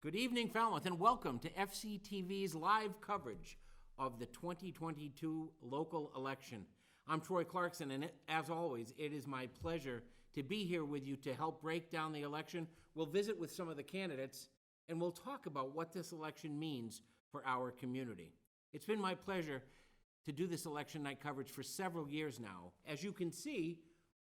Good evening, Falmouth, and welcome to FCTV's live coverage of the 2022 local election. I'm Troy Clarkson, and as always, it is my pleasure to be here with you to help break down the election. We'll visit with some of the candidates, and we'll talk about what this election means for our community. It's been my pleasure to do this election night coverage for several years now. As you can see,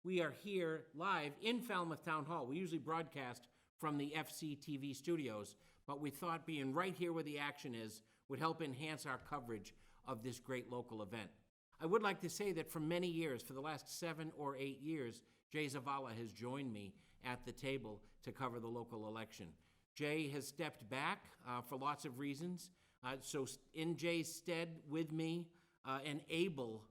we are here live in Falmouth Town Hall. We usually broadcast from the FCTV studios, but we thought being right here where the action is would help enhance our coverage of this great local event. I would like to say that for many years, for the last 7 or 8 years, Jay Zavala has joined me at the table to cover the local election. Jay has stepped back for lots of reasons. So in Jay's stead with me, an able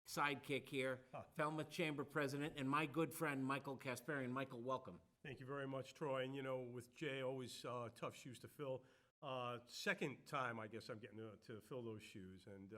sidekick here, Falmouth Chamber President and my good friend, Michael Kasparian. Michael, welcome. Thank you very much, Troy. And, you know, with Jay, always tough shoes to fill. Second time, I guess, I'm getting to fill those shoes. And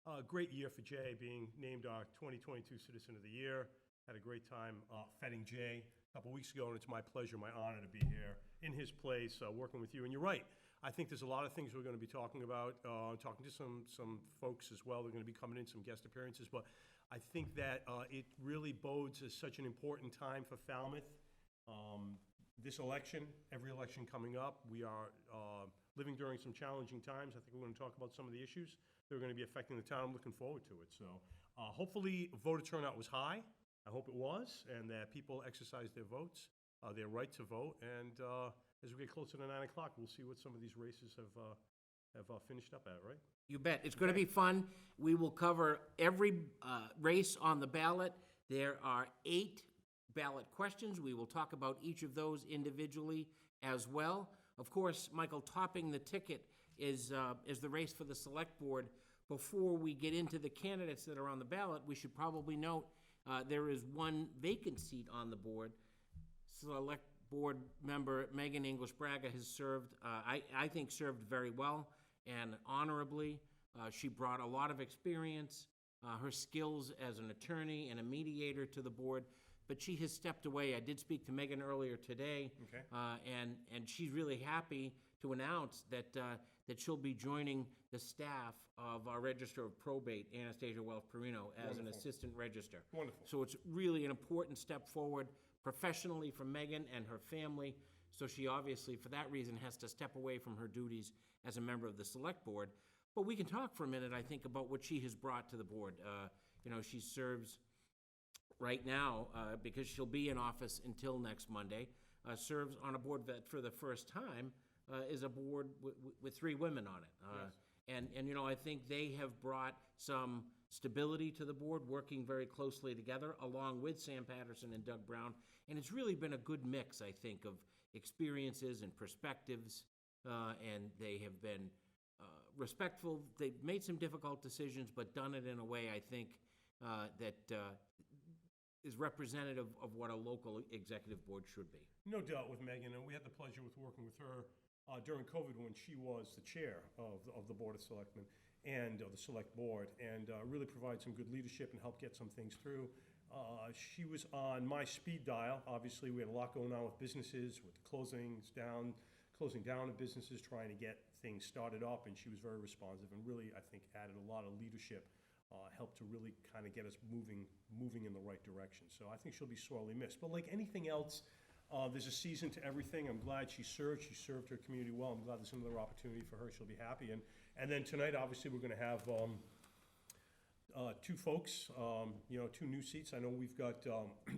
a great year for Jay, being named our 2022 Citizen of the Year. Had a great time feting Jay a couple weeks ago, and it's my pleasure, my honor to be here in his place, working with you. And you're right. I think there's a lot of things we're going to be talking about, talking to some folks as well. They're going to be coming in, some guest appearances. But I think that it really bodes as such an important time for Falmouth. This election, every election coming up, we are living during some challenging times. I think we're going to talk about some of the issues that are going to be affecting the town. I'm looking forward to it. So hopefully voter turnout was high. I hope it was, and that people exercise their votes, their right to vote. And as we get closer to 9 o'clock, we'll see what some of these races have finished up at, right? You bet. It's going to be fun. We will cover every race on the ballot. There are 8 ballot questions. We will talk about each of those individually as well. Of course, Michael, topping the ticket is the race for the select board. Before we get into the candidates that are on the ballot, we should probably note there is one vacant seat on the board. Select board member Megan English Braga has served, I think served very well and honorably. She brought a lot of experience, her skills as an attorney and a mediator to the board, but she has stepped away. I did speak to Megan earlier today, Okay. and she's really happy to announce that she'll be joining the staff of our Register of Probate, Anastasia Welch-Perino, as an assistant register. Wonderful. So it's really an important step forward professionally for Megan and her family. So she obviously, for that reason, has to step away from her duties as a member of the select board. But we can talk for a minute, I think, about what she has brought to the board. She serves right now, because she'll be in office until next Monday, serves on a board that for the first time is a board with 3 women on it. Yes. And I think they have brought some stability to the board, working very closely together, along with Sam Patterson and Doug Brown. And it's really been a good mix, I think, of experiences and perspectives. And they have been respectful. They've made some difficult decisions, but done it in a way, I think, that is representative of what a local executive board should be. No doubt with Megan, and we had the pleasure with working with her during COVID when she was the chair of the Board of Selectmen and the Select Board, and really provide some good leadership and help get some things through. She was on my speed dial. Obviously, we had a lot going on with businesses, with the closing down of businesses, trying to get things started up, and she was very responsive and really, I think, added a lot of leadership. Helped to really kind of get us moving in the right direction. So I think she'll be sorely missed. But like anything else, there's a season to everything. I'm glad she served. She served her community well. I'm glad there's another opportunity for her. She'll be happy. And then tonight, obviously, we're going to have 2 folks, 2 new seats. I know we've got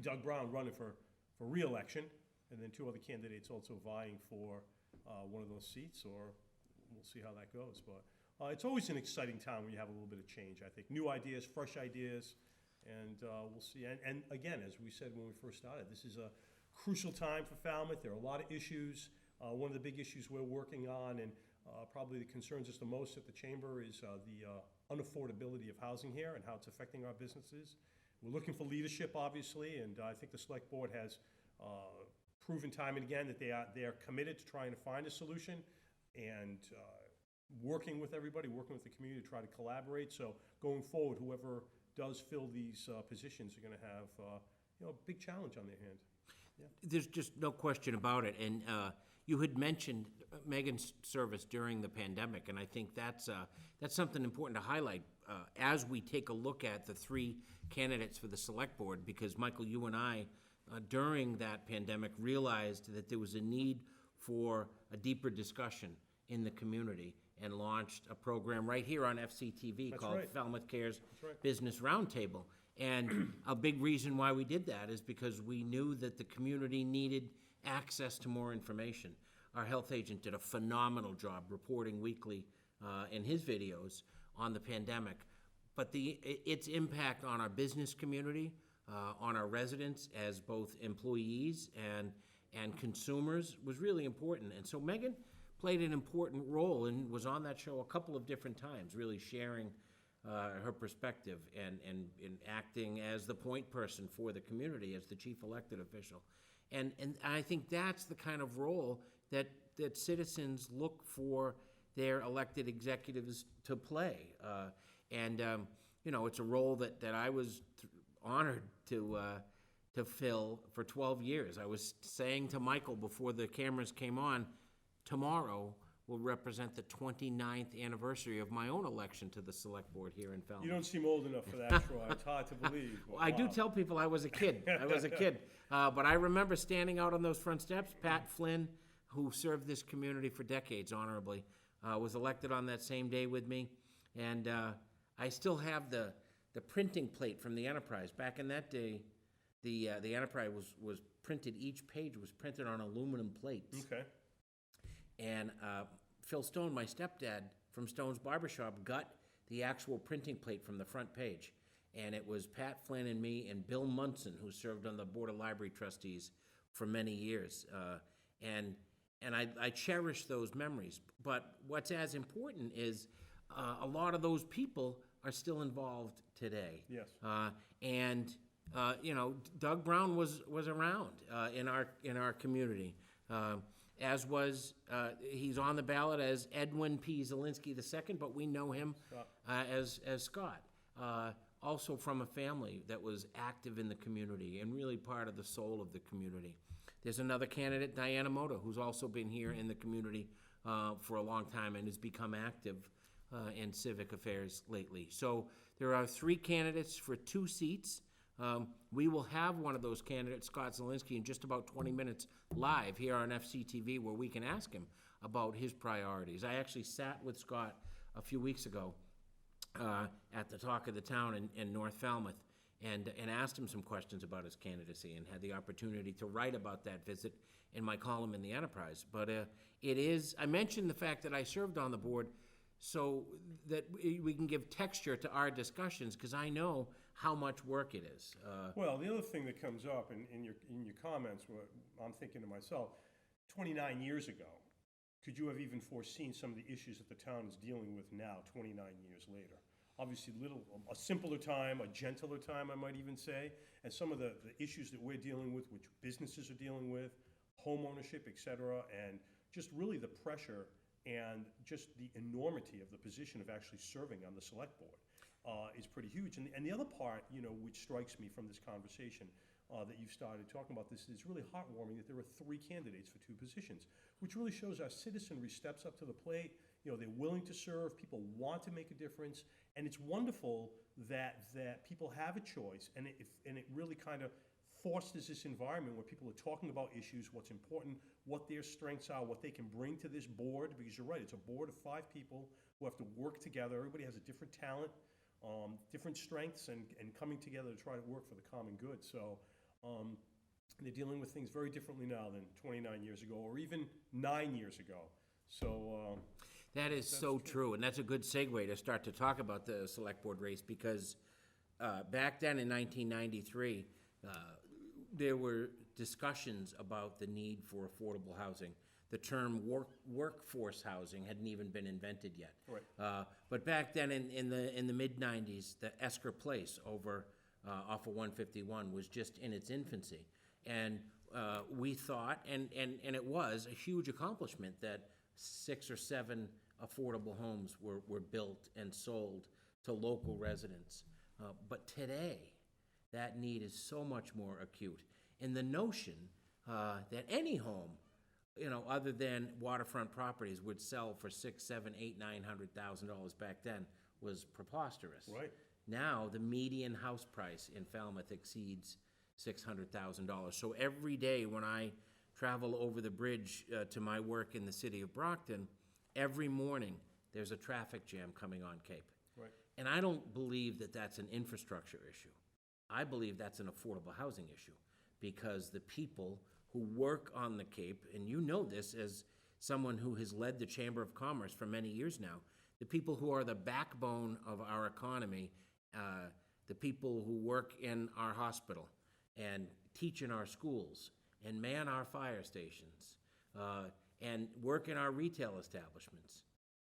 Doug Brown running for re-election, and then 2 other candidates also vying for one of those seats, or we'll see how that goes. But it's always an exciting time when you have a little bit of change, I think. New ideas, fresh ideas, and we'll see. And again, as we said when we first started, this is a crucial time for Falmouth. There are a lot of issues. One of the big issues we're working on, and probably that concerns us the most at the Chamber, is the unaffordability of housing here and how it's affecting our businesses. We're looking for leadership, obviously, and I think the Select Board has proven time and again that they are committed to trying to find a solution, and working with everybody, working with the community to try to collaborate. So going forward, whoever does fill these positions are going to have a big challenge on their hand. There's just no question about it. And you had mentioned Megan's service during the pandemic, and I think that's something important to highlight as we take a look at the three candidates for the select board, because Michael, you and I, during that pandemic, realized that there was a need for a deeper discussion in the community and launched a program right here on FCTV called Falmouth Cares Business Roundtable. And a big reason why we did that is because we knew that the community needed access to more information. Our health agent did a phenomenal job reporting weekly in his videos on the pandemic. But its impact on our business community, on our residents as both employees and consumers was really important. And so Megan played an important role and was on that show a couple of different times, really sharing her perspective and acting as the point person for the community, as the chief elected official. And I think that's the kind of role that citizens look for their elected executives to play. It's a role that I was honored to fill for 12 years. I was saying to Michael before the cameras came on, tomorrow will represent the 29th anniversary of my own election to the select board here in Falmouth. You don't seem old enough for that, Troy. It's hard to believe. Well, I do tell people I was a kid. But I remember standing out on those front steps. Pat Flynn, who served this community for decades honorably, was elected on that same day with me. And I still have the printing plate from the Enterprise. Back in that day, the Enterprise was printed, each page was printed on aluminum plates. Okay. And Phil Stone, my stepdad from Stone's Barbershop, got the actual printing plate from the front page. And it was Pat Flynn and me and Bill Munson, who served on the Board of Library Trustees for many years. And I cherish those memories. But what's as important is a lot of those people are still involved today. Yes. Doug Brown was around in our community. As was, he's on the ballot as Edwin P. Zielinski II, but we know him as Scott. Also from a family that was active in the community and really part of the soul of the community. There's another candidate, Diana Moda, who's also been here in the community for a long time and has become active in civic affairs lately. So there are three candidates for 2 seats. We will have one of those candidates, Scott Zielinski, in just about 20 minutes live here on FCTV, where we can ask him about his priorities. I actually sat with Scott a few weeks ago at the Talk of the Town in North Falmouth and asked him some questions about his candidacy and had the opportunity to write about that visit in my column in the Enterprise. But I mentioned the fact that I served on the board so that we can give texture to our discussions, because I know how much work it is. Well, the other thing that comes up in your comments, I'm thinking to myself, 29 years ago, could you have even foreseen some of the issues that the town is dealing with now, 29 years later? Obviously, a simpler time, a gentler time, I might even say, and some of the issues that we're dealing with, which businesses are dealing with, home ownership, et cetera, and just really the pressure and just the enormity of the position of actually serving on the select board is pretty huge. And the other part, which strikes me from this conversation that you've started talking about this, is really heartwarming that there are 3 candidates for 2 positions, which really shows our citizenry steps up to the plate. They're willing to serve, people want to make a difference, and it's wonderful that people have a choice, and it really kind of fosters this environment where people are talking about issues, what's important, what their strengths are, what they can bring to this board, because you're right, it's a board of 5 people who have to work together. Everybody has a different talent, different strengths, and coming together to try to work for the common good. So they're dealing with things very differently now than 29 years ago, or even 9 years ago. So that is so true, and that's a good segue to start to talk about the select board race, because back then in 1993, there were discussions about the need for affordable housing. The term workforce housing hadn't even been invented yet. Right. But back then in the mid-90s, the Esker Place over off of 151 was just in its infancy. And we thought, and it was a huge accomplishment, that 6 or 7 affordable homes were built and sold to local residents. But today, that need is so much more acute. And the notion that any home, other than waterfront properties would sell for $600,000, $700,000, $800,000, $900,000 back then was preposterous. Right. Now, the median house price in Falmouth exceeds $600,000. So every day when I travel over the bridge to my work in the city of Brockton, every morning there's a traffic jam coming on Cape. Right. And I don't believe that that's an infrastructure issue. I believe that's an affordable housing issue, because the people who work on the Cape, and you know this as someone who has led the Chamber of Commerce for many years now, the people who are the backbone of our economy, the people who work in our hospital and teach in our schools and man our fire stations and work in our retail establishments.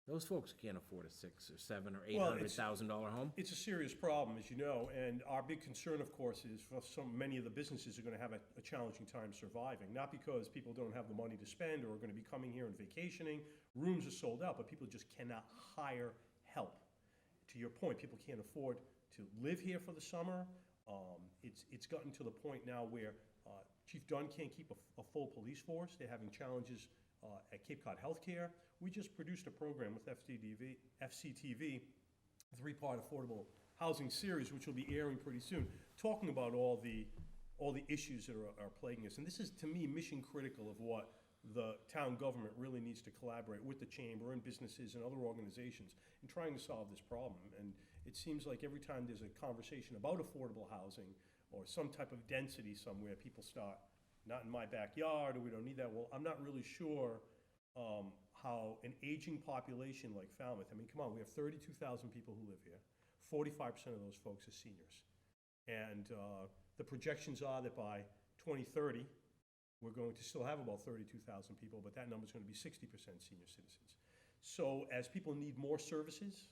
Those folks can't afford a $600,000 or $700,000 or $800,000 home. It's a serious problem, as you know, and our big concern, of course, is for many of the businesses are going to have a challenging time surviving. Not because people don't have the money to spend or are going to be coming here and vacationing. Rooms are sold out, but people just cannot hire help. To your point, people can't afford to live here for the summer. It's gotten to the point now where Chief Dunn can't keep a full police force. They're having challenges at Cape Cod Healthcare. We just produced a program with FCTV, a 3-part affordable housing series, which will be airing pretty soon, talking about all the issues that are plaguing us. And this is, to me, mission critical of what the town government really needs to collaborate with the chamber and businesses and other organizations in trying to solve this problem. And it seems like every time there's a conversation about affordable housing or some type of density somewhere, people start, not in my backyard, or we don't need that. Well, I'm not really sure how an aging population like Falmouth, I mean, come on, we have 32,000 people who live here. 45% of those folks are seniors. And the projections are that by 2030, we're going to still have about 32,000 people, but that number is going to be 60% senior citizens. So as people need more services,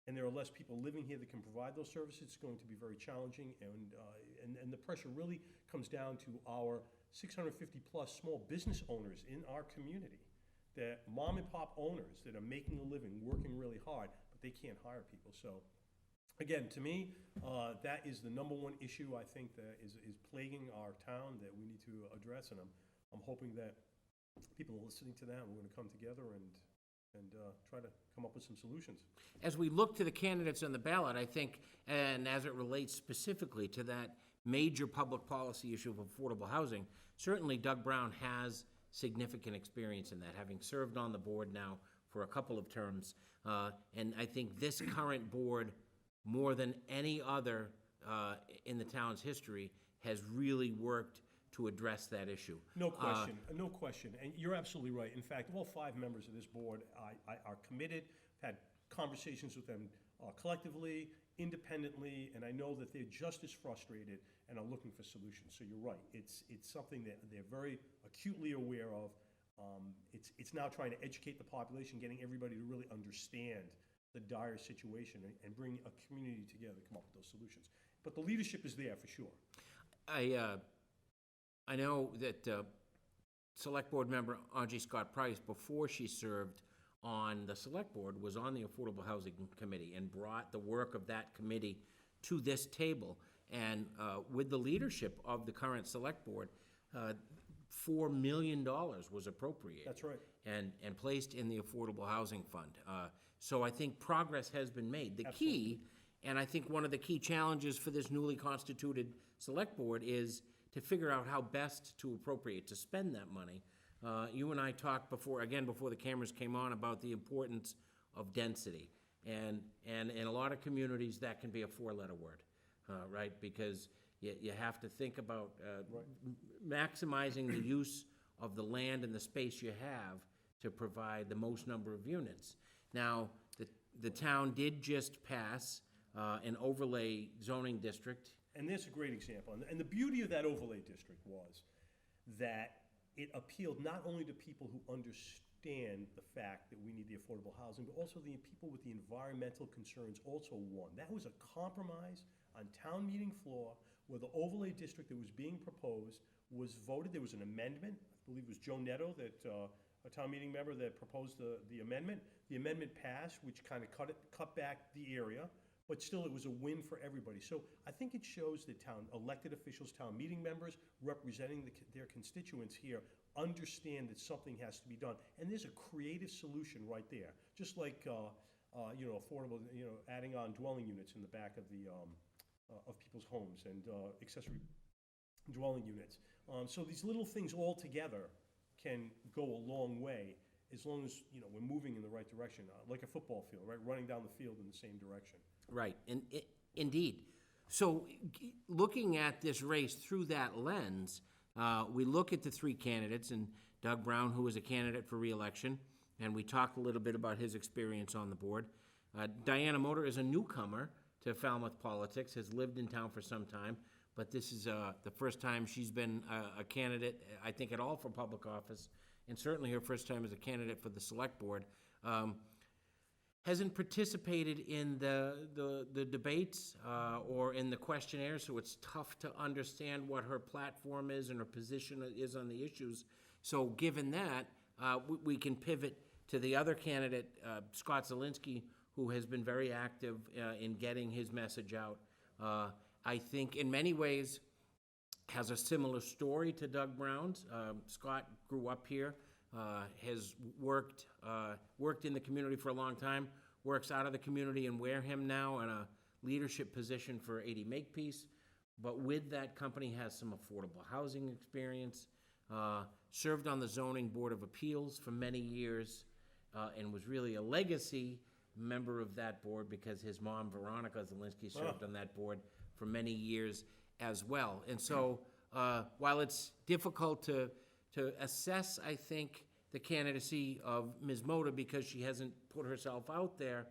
and there are less people living here that can provide those services, it's going to be very challenging. And the pressure really comes down to our 650 plus small business owners in our community, that mom and pop owners that are making a living, working really hard, but they can't hire people. So again, to me, that is the number one issue I think that is plaguing our town that we need to address. And I'm hoping that people are listening to that, and we're going to come together and try to come up with some solutions. As we look to the candidates on the ballot, I think, and as it relates specifically to that major public policy issue of affordable housing, certainly Doug Brown has significant experience in that, having served on the board now for a couple of terms. And I think this current board, more than any other in the town's history, has really worked to address that issue. No question, no question. And you're absolutely right. In fact, all 5 members of this board are committed, had conversations with them collectively, independently, and I know that they're just as frustrated and are looking for solutions. So you're right. It's something that they're very acutely aware of. It's now trying to educate the population, getting everybody to really understand the dire situation and bring a community together to come up with those solutions. But the leadership is there for sure. I know that Select Board member Angie Scott Price, before she served on the Select Board, was on the Affordable Housing Committee and brought the work of that committee to this table. And with the leadership of the current Select Board, $4 million was appropriated. That's right. And placed in the Affordable Housing Fund. So I think progress has been made. The Absolutely. key, and I think one of the key challenges for this newly constituted Select Board, is to figure out how best to appropriate, to spend that money. You and I talked before the cameras came on, about the importance of density. And in a lot of communities, that can be a 4-letter word, right? Because you have to think about maximizing the use of the land and the space you have to provide the most number of units. Now, the town did just pass an overlay zoning district. And there's a great example. And the beauty of that overlay district was that it appealed not only to people who understand the fact that we need the affordable housing, but also the people with the environmental concerns also won. That was a compromise on town meeting floor where the overlay district that was being proposed was voted. There was an amendment. I believe it was Joe Netto, that a town meeting member, that proposed the amendment. The amendment passed, which kind of cut back the area. but still it was a win for everybody. So I think it shows that town elected officials, town meeting members representing their constituents here understand that something has to be done. And there's a creative solution right there. Just like, affordable, adding on dwelling units in the back of of people's homes and accessory dwelling units. So these little things all together can go a long way as long as, we're moving in the right direction, like a football field, right? Running down the field in the same direction. Right, and indeed. So looking at this race through that lens, we look at the three candidates, and Doug Brown, who is a candidate for re-election, and we talked a little bit about his experience on the board. Diana Motor is a newcomer to Falmouth politics, has lived in town for some time, but this is the first time she's been a candidate, I think, at all for public office, and certainly her first time as a candidate for the select board. Hasn't participated in the debates or in the questionnaires, so it's tough to understand what her platform is and her position is on the issues. So given that, we can pivot to the other candidate, Scott Zielinski, who has been very active in getting his message out. I think in many ways has a similar story to Doug Brown's. Scott grew up here, has worked in the community for a long time, works out of the community in Wareham now in a leadership position for 80 Makepeace, but with that company has some affordable housing experience, served on the Zoning Board of Appeals for many years, and was really a legacy member of that board because his mom, Veronica Zielinski, served on that board for many years as well. And so while it's difficult to assess, I think, the candidacy of Ms. Moda because she hasn't put herself out there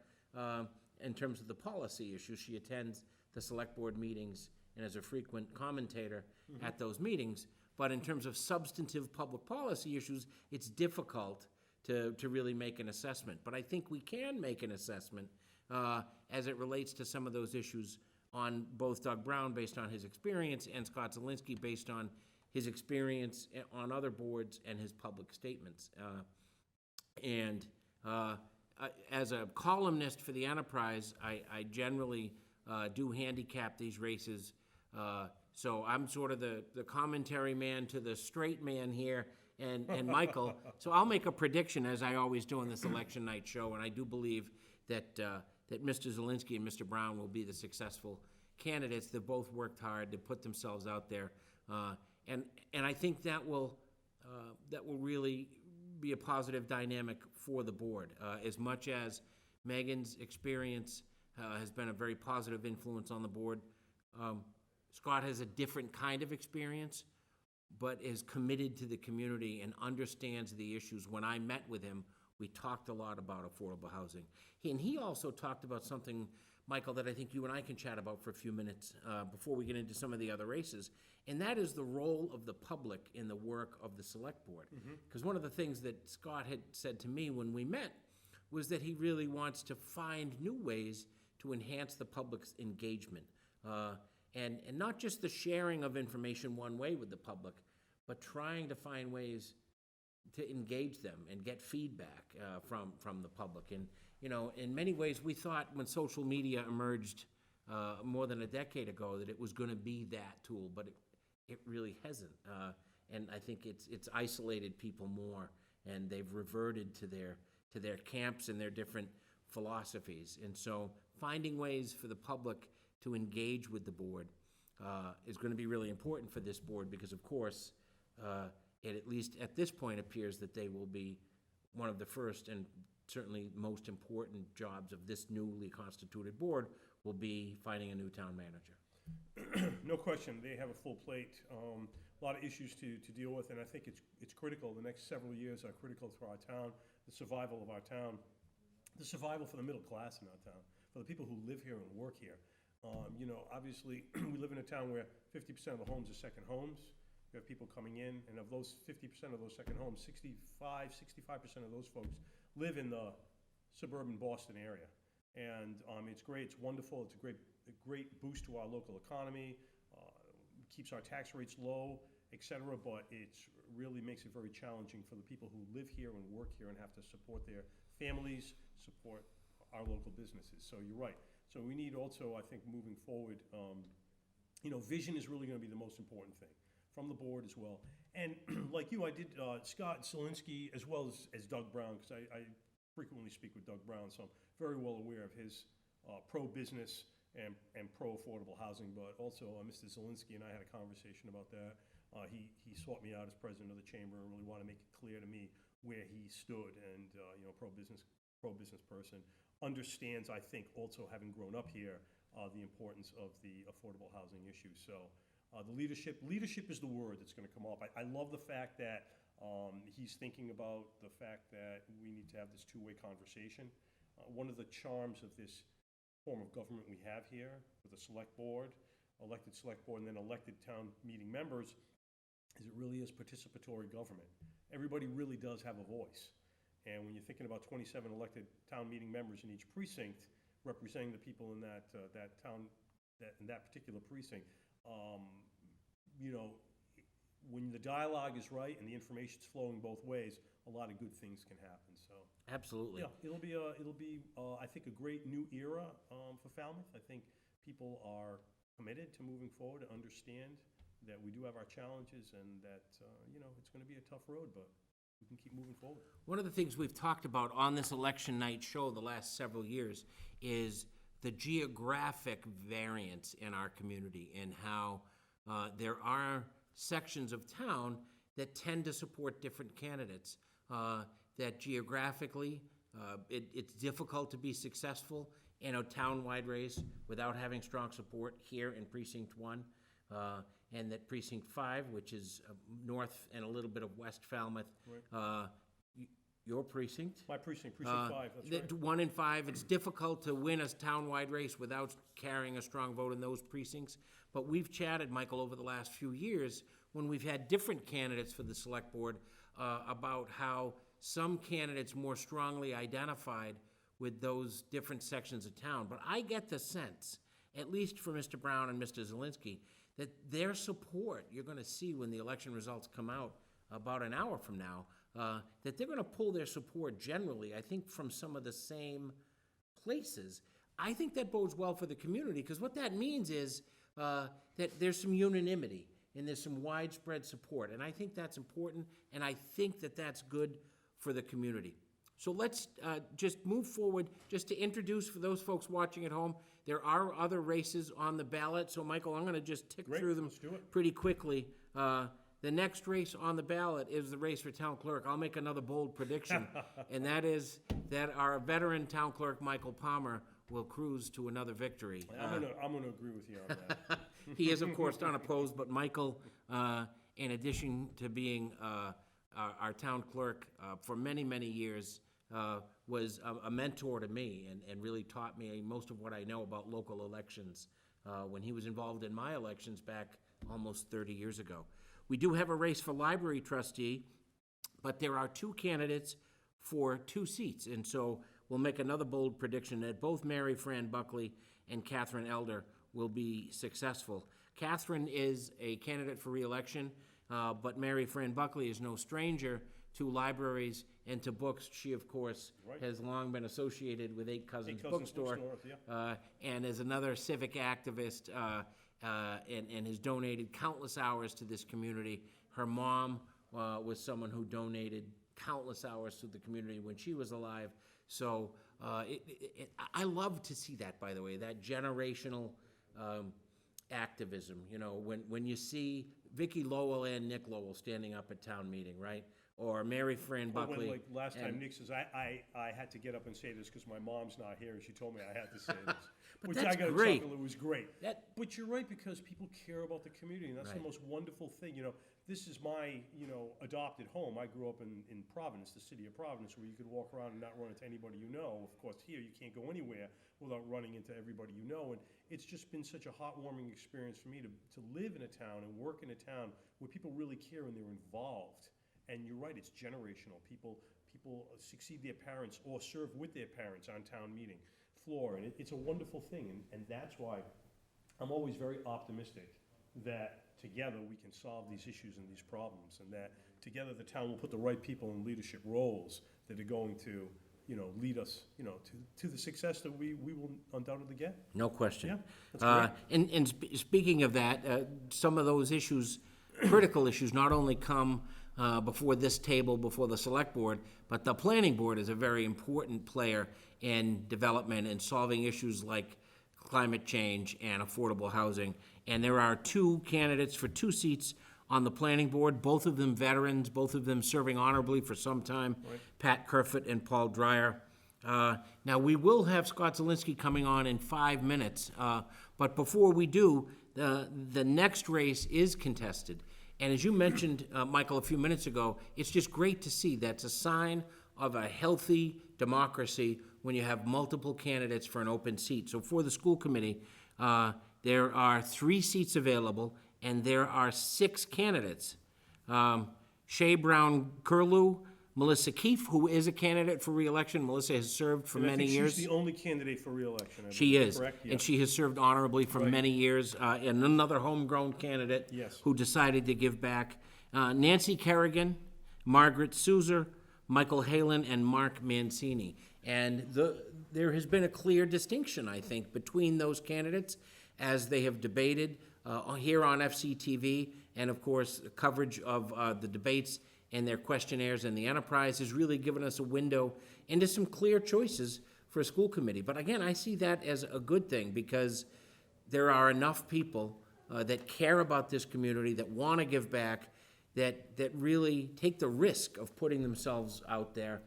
in terms of the policy issues. She attends the select board meetings and is a frequent commentator at those meetings. But in terms of substantive public policy issues, it's difficult to really make an assessment. But I think we can make an assessment as it relates to some of those issues on both Doug Brown based on his experience and Scott Zielinski based on his experience on other boards and his public statements. As a columnist for the Enterprise, I generally do handicap these races. So I'm sort of the commentary man to the straight man here and Michael. So I'll make a prediction, as I always do on this election night show, and I do believe that Mr. Zielinski and Mr. Brown will be the successful candidates. They've both worked hard to put themselves out there. And I think that will really be a positive dynamic for the board. As much as Megan's experience has been a very positive influence on the board, Scott has a different kind of experience, but is committed to the community and understands the issues. When I met with him, we talked a lot about affordable housing. He also talked about something, Michael, that I think you and I can chat about for a few minutes before we get into some of the other races, and that is the role of the public in the work of the select board. Because one of the things that Scott had said to me when we met was that he really wants to find new ways to enhance the public's engagement. And not just the sharing of information one way with the public, but trying to find ways to engage them and get feedback from the public. And, in many ways, we thought when social media emerged more than a decade ago that it was going to be that tool, but it really hasn't. And I think it's isolated people more, and they've reverted to their camps and their different philosophies. And so finding ways for the public to engage with the board is going to be really important for this board because, of course, it at least at this point appears that they will be one of the first and certainly most important jobs of this newly constituted board will be finding a new town manager. No question, they have a full plate, a lot of issues to deal with, and I think it's critical. The next several years are critical for our town, the survival of our town, the survival for the middle class in our town, for the people who live here and work here. Obviously, we live in a town where 50% of the homes are second homes. We have people coming in, and of those 50% of those second homes, 65% of those folks live in the suburban Boston area. And it's great, it's wonderful, it's a great boost to our local economy, keeps our tax rates low, etc. But it really makes it very challenging for the people who live here and work here and have to support their families, support our local businesses. So you're right. So we need also, I think, moving forward, vision is really gonna be the most important thing, from the board as well. And like you, I did Scott Zielinski as well as Doug Brown, because I frequently speak with Doug Brown, so I'm very well aware of his pro-business and pro-affordable housing, but also Mr. Zielinski and I had a conversation about that. He sought me out as president of the chamber and really wanted to make it clear to me where he stood, and pro-business person, understands, I think, also having grown up here, the importance of the affordable housing issue. So the leadership is the word that's gonna come up. I love the fact that he's thinking about the fact that we need to have this two-way conversation. One of the charms of this form of government we have here, with a select board, elected select board, and then elected town meeting members, is it really is participatory government. Everybody really does have a voice. And when you're thinking about 27 elected town meeting members in each precinct, representing the people in that in that particular precinct, when the dialogue is right and the information's flowing both ways, a lot of good things can happen. So Absolutely. yeah, it'll be I think a great new era for Falmouth. I think people are committed to moving forward, to understand that we do have our challenges, and that it's going to be a tough road, but we can keep moving forward. One of the things we've talked about on this election night show the last several years is the geographic variance in our community, and how there are sections of town that tend to support different candidates, that geographically it's difficult to be successful in a town-wide race without having strong support here in Precinct 1, and that Precinct 5, which is north and a little bit of West Falmouth, your precinct. My precinct 5, that's right. 1 and 5, it's difficult to win a town-wide race without carrying a strong vote in those precincts. But we've chatted, Michael, over the last few years, when we've had different candidates for the select board, about how some candidates more strongly identified with those different sections of town. But I get the sense, at least for Mr. Brown and Mr. Zielinski, that their support, you're gonna see when the election results come out about an hour from now, that they're gonna pull their support generally, I think, from some of the same places. I think that bodes well for the community, because what that means is that there's some unanimity and there's some widespread support. And I think that's important, and I think that that's good for the community. So let's just move forward, just to introduce, for those folks watching at home, there are other races on the ballot. So Michael, I'm gonna just tick through them pretty quickly. The next race on the ballot is the race for town clerk. I'll make another bold prediction, and that is that our veteran town clerk, Michael Palmer, will cruise to another victory. I'm gonna agree with you on that. He is, of course, unopposed, but Michael, in addition to being our town clerk for many, many years, was a mentor to me, and really taught me most of what I know about local elections when he was involved in my elections back almost 30 years ago. We do have a race for library trustee, but there are two candidates for 2 seats, and so we'll make another bold prediction that both Mary Fran Buckley and Catherine Elder will be successful. Catherine is a candidate for re-election, but Mary Fran Buckley is no stranger to libraries and to books. She, of course, has long been associated with Eight Cousins Bookstore, and is another civic activist, and has donated countless hours to this community. Her mom was someone who donated countless hours to the community when she was alive. So I love to see that, by the way, that generational activism. When you see Vicki Lowell and Nick Lowell standing up at town meeting, right? Or Mary Fran Buckley. When, last time Nick says, I had to get up and say this because my mom's not here, and she told me I had to say this. But which that's I got great. Chuckle, it was great. But you're right, because people care about the community, and that's the most wonderful thing. This is my, adopted home. I grew up in Providence, the city of Providence, where you could walk around and not run into anybody you know. Of course, here you can't go anywhere without running into everybody you know. And it's just been such a heartwarming experience for me to live in a town and work in a town where people really care and they're involved. And you're right, it's generational. People succeed their parents or serve with their parents on town meeting floor, and it's a wonderful thing. And that's why I'm always very optimistic that together we can solve these issues and these problems, and that together the town will put the right people in leadership roles that are going to, lead us, to the success that we will undoubtedly get. No question. Yeah, that's great. And speaking of that, some of those issues, critical issues, not only come before this table, before the select board, but the planning board is a very important player in development and solving issues like climate change and affordable housing. And there are two candidates for two seats on the planning board, both of them veterans, both of them serving honorably for some time, Pat Kerfoot and Paul Dreyer. Now, we will have Scott Zielinski coming on in 5 minutes, but before we do, the next race is contested. And as you mentioned, Michael, a few minutes ago, it's just great to see that's a sign of a healthy democracy when you have multiple candidates for an open seat. So for the school committee, there are 3 seats available, and there are 6 candidates. Shea Brown Curlew, Melissa Keefe, who is a candidate for re-election. Melissa has served for many years. She's the only candidate for re-election. She is, correct? Yeah. and she has served honorably for many years. And another homegrown candidate who decided to give back. Nancy Kerrigan, Margaret Souza, Michael Halen, and Mark Mancini. And there has been a clear distinction, I think, between those candidates as they have debated here on FCTV, and of course, the coverage of the debates and their questionnaires and the enterprise has really given us a window into some clear choices for a school committee. But again, I see that as a good thing because there are enough people that care about this community, that want to give back, that really take the risk of putting themselves out there.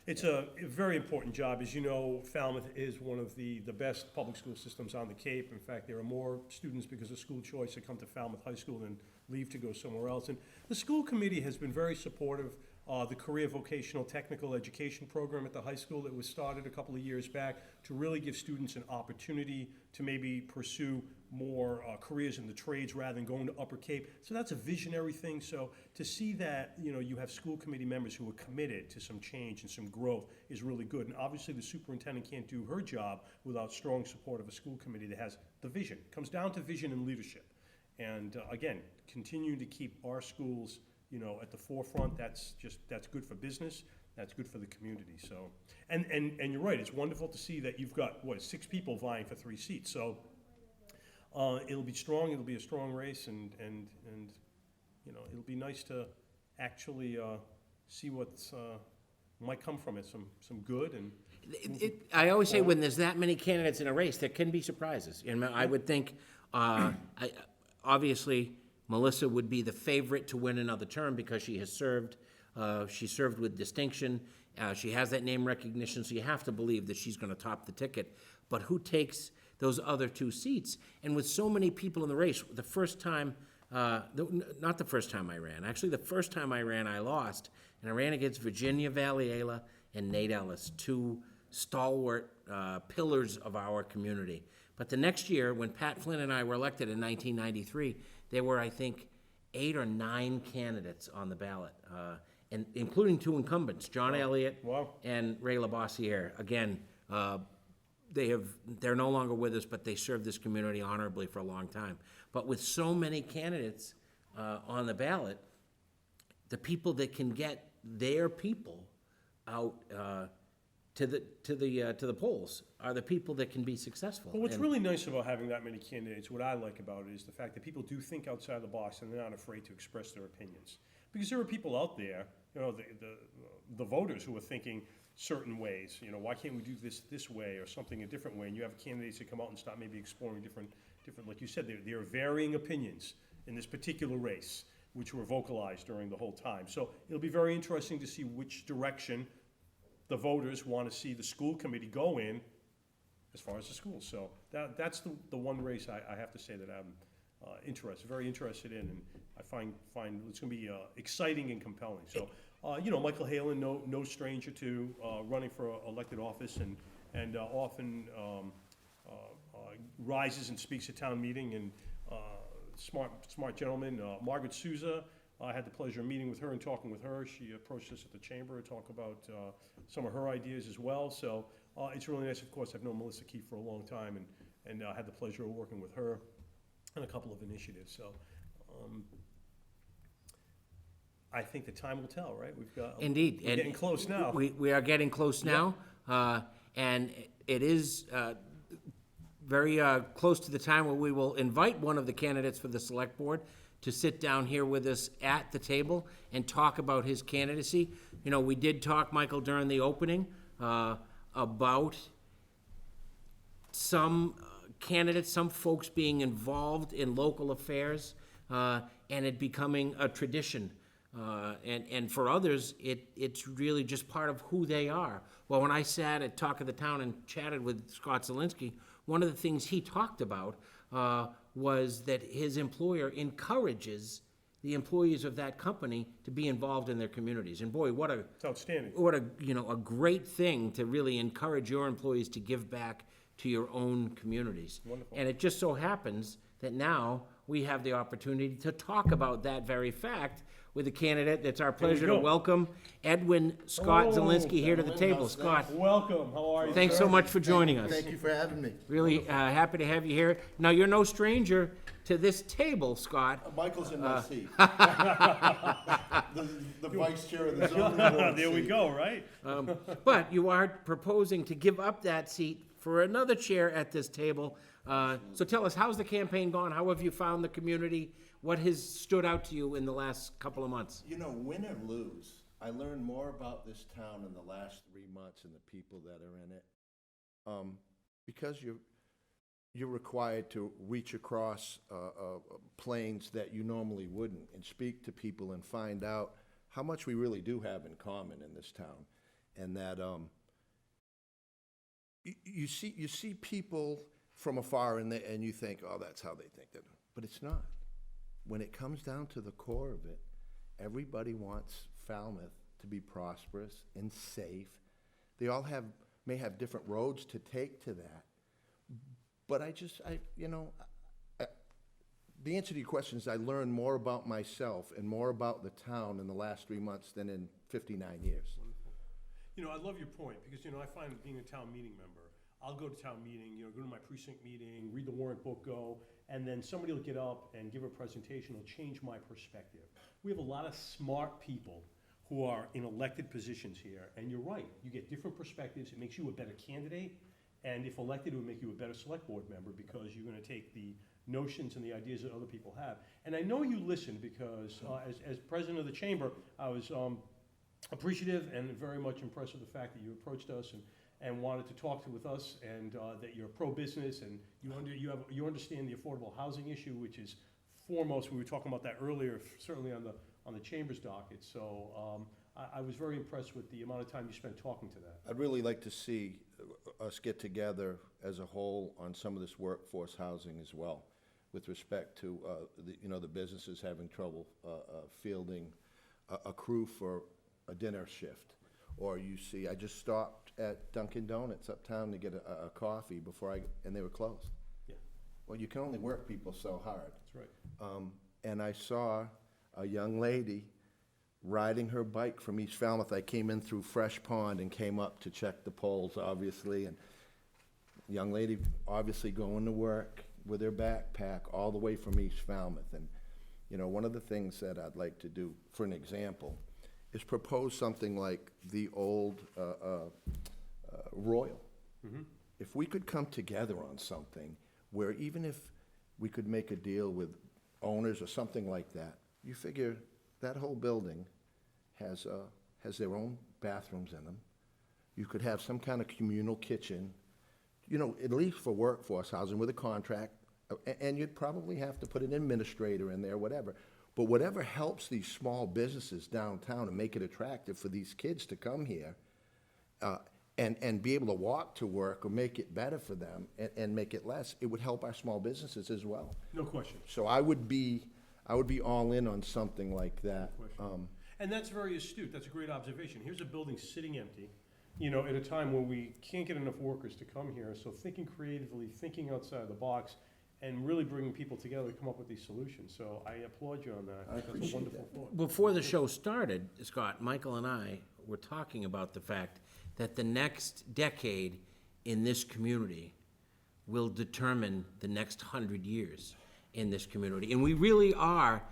It's a very important job. As you know, Falmouth is one of the best public school systems on the Cape. In fact, there are more students because of school choice that come to Falmouth High School than leave to go somewhere else. And the school committee has been very supportive. The Career Vocational Technical Education Program at the high school that was started a couple of years back to really give students an opportunity to maybe pursue more careers in the trades rather than going to Upper Cape. So that's a visionary thing. So to see that, you have school committee members who are committed to some change and some growth is really good. And obviously the superintendent can't do her job without strong support of a school committee that has the vision. It comes down to vision and leadership. And again, continue to keep our schools, at the forefront. That's good for business. That's good for the community. So, and you're right. It's wonderful to see that you've got 6 people vying for 3 seats. So it'll be strong. It'll be a strong race, and it'll be nice to actually see what's might come from it. Some good and. I always say when there's that many candidates in a race, there can be surprises. And I would think, obviously, Melissa would be the favorite to win another term because she has served. She served with distinction. She has that name recognition, so you have to believe that she's going to top the ticket. But who takes those other 2 seats? And with so many people in the race, the first time, not the first time I ran, actually the first time I ran, I lost. And I ran against Virginia Valiela and Nate Ellis, 2 stalwart pillars of our community. But the next year, when Pat Flynn and I were elected in 1993, there were, I think, 8 or 9 candidates on the ballot, and including 2 incumbents, John Elliott and Ray Labossiere. Again, they're no longer with us, but they served this community honorably for a long time. But with so many candidates on the ballot, the people that can get their people out to the polls are the people that can be successful. Well, what's really nice about having that many candidates, what I like about it, is the fact that people do think outside the box and they're not afraid to express their opinions. Because there are people out there, the voters who are thinking certain ways. Why can't we do this way or something a different way? And you have candidates that come out and start maybe exploring different. Like you said, there are varying opinions in this particular race, which were vocalized during the whole time. So it'll be very interesting to see which direction the voters want to see the school committee go in as far as the schools. So that's the one race I have to say that I'm very interested in, and I find it's going to be exciting and compelling. So, Michael Halen, no stranger to running for elected office, and often rises and speaks at town meeting, and smart gentleman. Margaret Souza, I had the pleasure of meeting with her and talking with her. She approached us at the chamber to talk about some of her ideas as well. So it's really nice. Of course, I've known Melissa Keefe for a long time, and had the pleasure of working with her on a couple of initiatives. So I think the time will tell, right? We've got. Indeed. We're getting close now. We are getting close now, and it is very close to the time where we will invite one of the candidates for the Select Board to sit down here with us at the table and talk about his candidacy. You know, we did talk, Michael, during the opening about some candidates, some folks being involved in local affairs and it becoming a tradition. And for others, it's really just part of who they are. Well, when I sat at Talk of the Town and chatted with Scott Zielinski, one of the things he talked about was that his employer encourages the employees of that company to be involved in their communities. And boy, It's outstanding. what a great thing to really encourage your employees to give back to your own communities. Wonderful. And it just so happens that now we have the opportunity to talk about that very fact with a candidate. It's our pleasure to go. welcome Edwin Scott Hello, Zielinski here to the gentlemen. table. How's Scott, Welcome, how are you? thanks so much for joining us. Thank you for having me. Really happy to have you here. Now, you're no stranger to this table, Scott. Michael's in my seat. The vice chair of the zoning board There we seat. go, right? But you are proposing to give up that seat for another chair at this table. So tell us, how's the campaign gone? How have you found the community? What has stood out to you in the last couple of months? You know, win or lose, I learned more about this town in the last 3 months and the people that are in it. Because you're required to reach across planes that you normally wouldn't and speak to people and find out how much we really do have in common in this town. And that you see people from afar and you think, oh, that's how they think. But it's not. When it comes down to the core of it, everybody wants Falmouth to be prosperous and safe. They all may have different roads to take to that. But the answer to your question is I learned more about myself and more about the town in the last 3 months than in 59 years. You know, I love your point, because, I find being a town meeting member, I'll go to town meeting, go to my precinct meeting, read the warrant book, and then somebody will get up and give a presentation, it'll change my perspective. We have a lot of smart people who are in elected positions here, and you're right, you get different perspectives, it makes you a better candidate, and if elected, it would make you a better select board member, because you're gonna take the notions and the ideas that other people have. And I know you listen, because as president of the chamber, I was appreciative and very much impressed with the fact that you approached us and wanted to talk with us, and that you're pro-business, and you understand the affordable housing issue, which is foremost. We were talking about that earlier, certainly on the chamber's docket. So I was very impressed with the amount of time you spent talking to that. I'd really like to see us get together as a whole on some of this workforce housing as well, with respect to the businesses having trouble fielding a crew for a dinner shift. Or you see, I just stopped at Dunkin' Donuts uptown to get a coffee and they were closed. Yeah. Well, you can only work people so hard. That's right. And I saw a young lady riding her bike from East Falmouth. I came in through Fresh Pond and came up to check the polls, obviously, and young lady obviously going to work with her backpack all the way from East Falmouth. And, one of the things that I'd like to do, for an example, is propose something like the old Royal. Mm-hmm. If we could come together on something where even if we could make a deal with owners or something like that, you figure that whole building has their own bathrooms in them. You could have some kind of communal kitchen, at least for workforce housing with a contract, and you'd probably have to put an administrator in there, whatever. But whatever helps these small businesses downtown and make it attractive for these kids to come here and be able to walk to work or make it better for them and make it less, it would help our small businesses as well. No question. So I would be all in on something like that. And that's very astute. That's a great observation. Here's a building sitting empty, at a time when we can't get enough workers to come here. So thinking creatively, thinking outside the box, and really bringing people together to come up with these solutions. So I applaud you on that. I That's a appreciate wonderful that. thought. Before the show started, Scott, Michael and I were talking about the fact that the next decade in this community will determine the next 100 years in this community. And we really are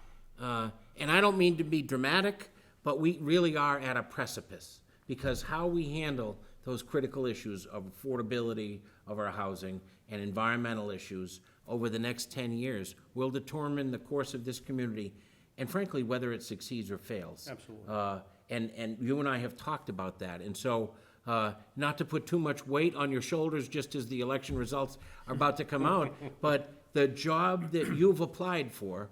And I don't mean to be dramatic, but we really are at a precipice, because how we handle those critical issues of affordability of our housing and environmental issues over the next 10 years will determine the course of this community, and frankly, whether it succeeds or fails. Absolutely. And you and I have talked about that. And so, not to put too much weight on your shoulders just as the election results are about to come out, but the job that you've applied for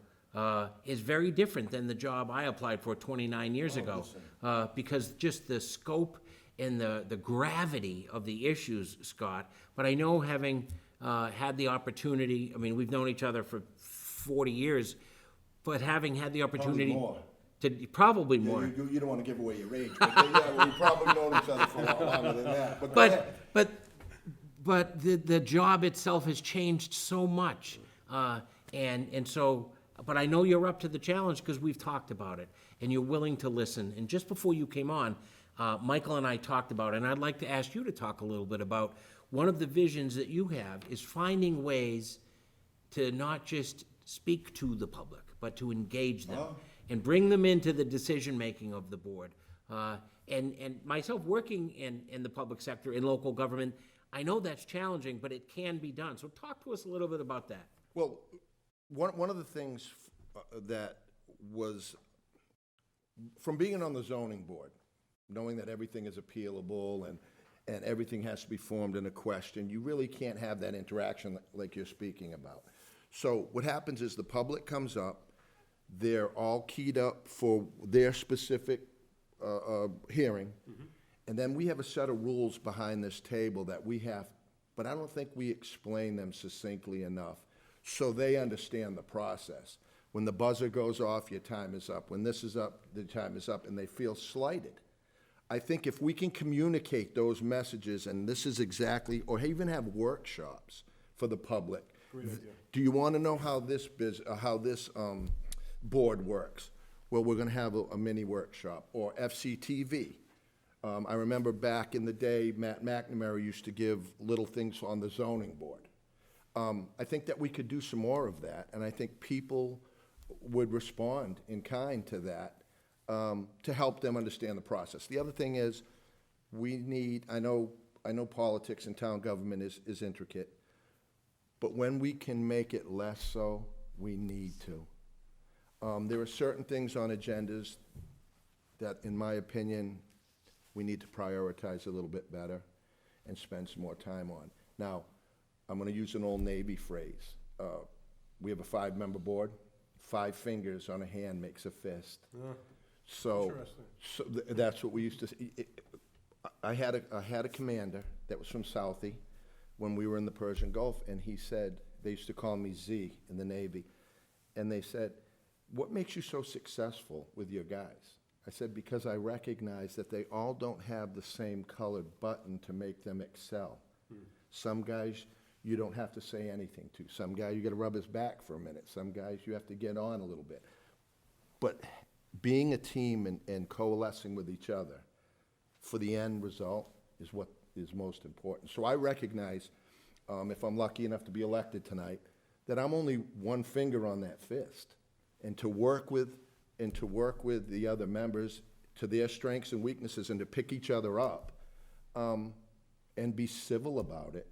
is very different than the job I applied for 29 years ago. Because just the scope and the gravity of the issues, Scott. But I know, having had the opportunity, I mean, we've known each other for 40 years, but having had the opportunity. Probably more. You don't want to give away your age, but yeah, we've probably known each other for a lot longer than that. But go ahead. But the job itself has changed so much. And so, but I know you're up to the challenge because we've talked about it, and you're willing to listen. And just before you came on, Michael and I talked about it, and I'd like to ask you to talk a little bit about one of the visions that you have is finding ways to not just speak to the public, but to engage them and bring them into the decision-making of the board. And myself working in the public sector, in local government, I know that's challenging, but it can be done. So talk to us a little bit about that. Well, one of the things that was, from being on the zoning board, knowing that everything is appealable and everything has to be formed in a question, you really can't have that interaction like you're speaking about. So what happens is the public comes up, they're all keyed up for their specific hearing, and then we have a set of rules behind this table that we have, but I don't think we explain them succinctly enough so they understand the process. When the buzzer goes off, your time is up. When this is up, the time is up, and they feel slighted. I think if we can communicate those messages, and this is exactly, or even have workshops for the public. Great idea. Do you want to know how this board works? Well, we're going to have a mini workshop, or FCTV. I remember back in the day, Matt McNamara used to give little things on the zoning board. I think that we could do some more of that, and I think people would respond in kind to that to help them understand the process. The other thing is, we need, I know politics and town government is intricate, but when we can make it less so, we need to. There are certain things on agendas that, in my opinion, we need to prioritize a little bit better and spend some more time on. Now, I'm going to use an old Navy phrase. We have a 5-member board. 5 fingers on a hand makes a fist. So that's what we used to say. I had a commander that was from Southie when we were in the Persian Gulf, and he said, they used to call me Z in the Navy, and they said, what makes you so successful with your guys? I said, because I recognize that they all don't have the same colored button to make them excel. Some guys you don't have to say anything to. Some guy you got to rub his back for a minute. Some guys you have to get on a little bit. But being a team and coalescing with each other for the end result is what is most important. So I recognize, if I'm lucky enough to be elected tonight, that I'm only one finger on that fist, and to work with the other members to their strengths and weaknesses, and to pick each other up, and be civil about it.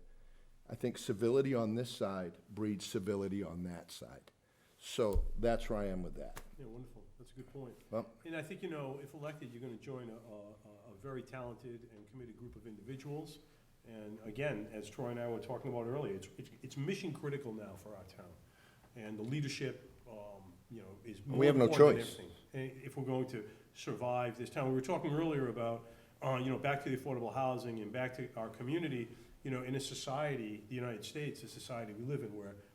I think civility on this side breeds civility on that side. So that's where I am with that. Yeah, wonderful. That's a good point. Well, And I think, if elected, you're going to join a very talented and committed group of individuals. And again, as Troy and I were talking about earlier, it's mission critical now for our town. And the leadership, is more we have no important than choice. everything. If we're going to survive this town. We were talking earlier about, back to the affordable housing and back to our community. In a society, the United States, the society we live in,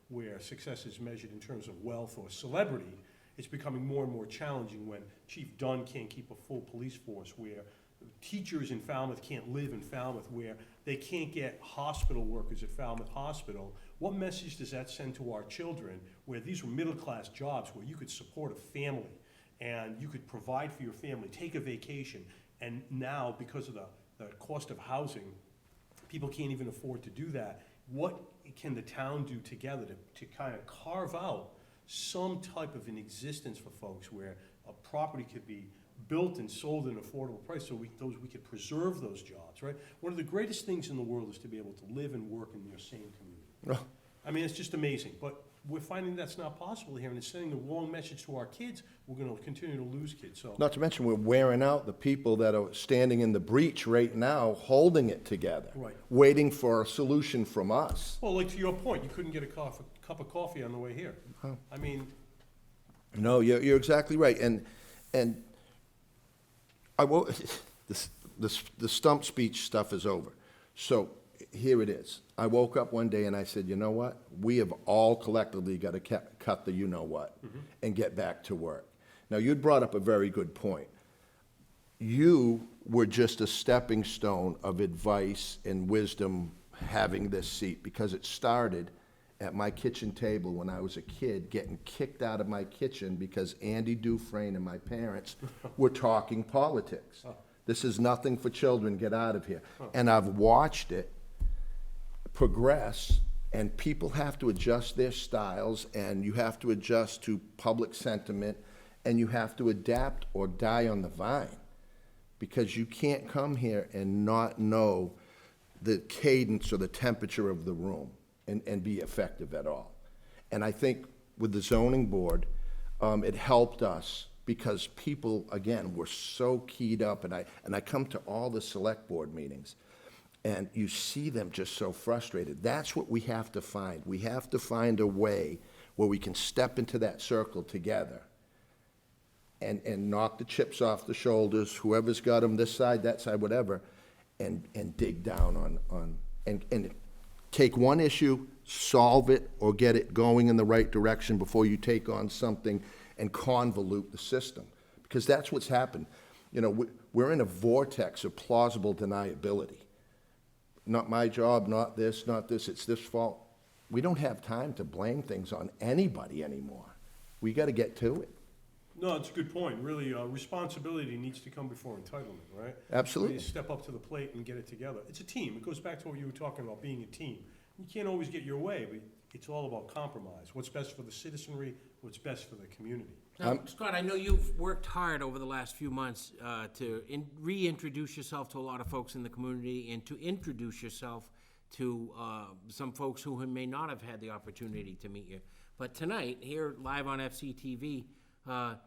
where success is measured in terms of wealth or celebrity, it's becoming more and more challenging when Chief Dunn can't keep a full police force, where teachers in Falmouth can't live in Falmouth, where they can't get hospital workers at Falmouth Hospital. What message does that send to our children, where these were middle-class jobs, where you could support a family and you could provide for your family, take a vacation, and now, because of the cost of housing, people can't even afford to do that. What can the town do together to kind of carve out some type of an existence for folks where a property could be built and sold at an affordable price, so we could preserve those jobs, right? One of the greatest things in the world is to be able to live and work in your same community. Well, I mean, it's just amazing, but we're finding that's not possible here, and it's sending the wrong message to our kids. We're gonna continue to lose kids, so. not to mention, we're wearing out the people that are standing in the breach right now, holding it together. Right. Waiting for a solution from us. Well, like to your point, you couldn't get a cup of coffee on the way here. I mean, No, you're exactly right, and I will, the stump speech stuff is over. So, here it is. I woke up one day and I said, you know what? We have all collectively got to cut the you-know-what and get back to work. Now, you'd brought up a very good point. You were just a stepping stone of advice and wisdom having this seat, because it started at my kitchen table when I was a kid, getting kicked out of my kitchen because Andy Dufresne and my parents were talking politics. This is nothing for children, get out of here. And I've watched it progress, and people have to adjust their styles, and you have to adjust to public sentiment, and you have to adapt or die on the vine, because you can't come here and not know the cadence or the temperature of the room and be effective at all. And I think with the zoning board, it helped us because people, again, were so keyed up, and I come to all the select board meetings, and you see them just so frustrated. That's what we have to find. We have to find a way where we can step into that circle together and knock the chips off the shoulders, whoever's got them this side, that side, whatever, and dig down and take one issue, solve it, or get it going in the right direction before you take on something and convolute the system. Because that's what's happened. You know, we're in a vortex of plausible deniability. Not my job, not this, it's this fault. We don't have time to blame things on anybody anymore. We got to get to it. no, it's a good point. Really, responsibility needs to come before entitlement, right? Absolutely. You step up to the plate and get it together. It's a team. It goes back to what you were talking about, being a team. You can't always get your way, but it's all about compromise. What's best for the citizenry, what's best for the community. Now, Scott, I know you've worked hard over the last few months to reintroduce yourself to a lot of folks in the community and to introduce yourself to some folks who may not have had the opportunity to meet you. But tonight, here live on FCTV,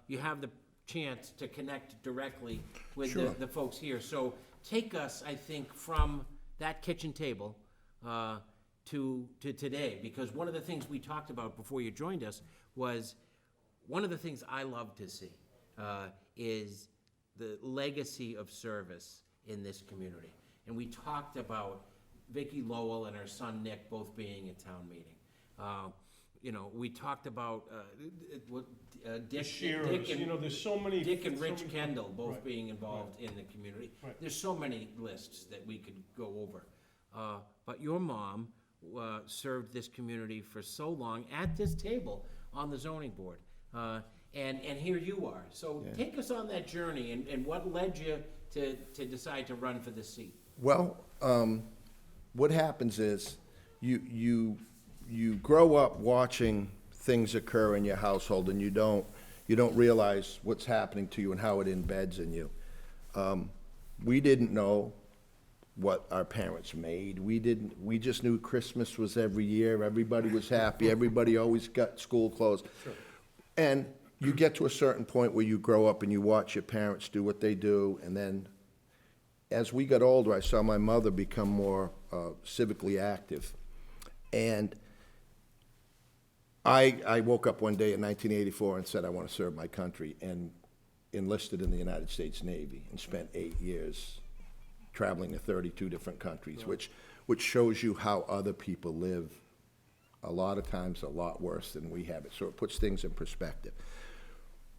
you have the chance to connect directly with the folks here. So take us, I think, from that kitchen table to today, because one of the things we talked about before you joined us was one of the things I love to see is the legacy of service in this community. And we talked about Vicki Lowell and her son Nick both being at town meeting. You know, we talked about Dick and, you know, there's so many. Dick and so Rich many- Kendall both Right. being involved in the community. Right. There's so many lists that we could go over. But your mom served this community for so long at this table on the zoning board. And here you are. So take us on that journey and what led you to decide to run for this seat? Well, what happens is you grow up watching things occur in your household, and you don't realize what's happening to you and how it embeds in you. We didn't know what our parents made. We just knew Christmas was every year. Everybody was happy. Everybody always got school clothes. Sure. And you get to a certain point where you grow up and you watch your parents do what they do, and then as we got older, I saw my mother become more civically active. And I woke up one day in 1984 and said, I want to serve my country, and enlisted in the United States Navy and spent 8 years traveling to 32 different countries, which shows you how other people live a lot of times a lot worse than we have it. So it puts things in perspective.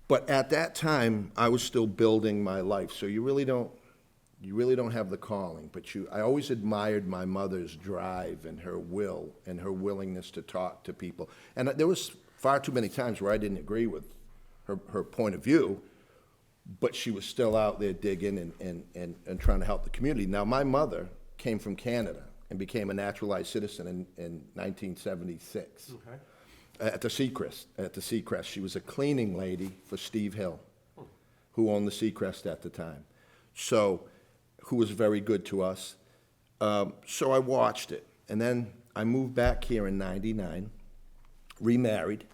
But at that time, I was still building my life. So you really don't have the calling, but I always admired my mother's drive and her will and her willingness to talk to people. And there was far too many times where I didn't agree with her point of view, but she was still out there digging and trying to help the community. Now, my mother came from Canada and became a naturalized citizen in 1976. Okay. At the Seacrest. She was a cleaning lady for Steve Hill. Oh, who owned the Seacrest at the time, so, who was very good to us. So I watched it, and then I moved back here in '99, remarried,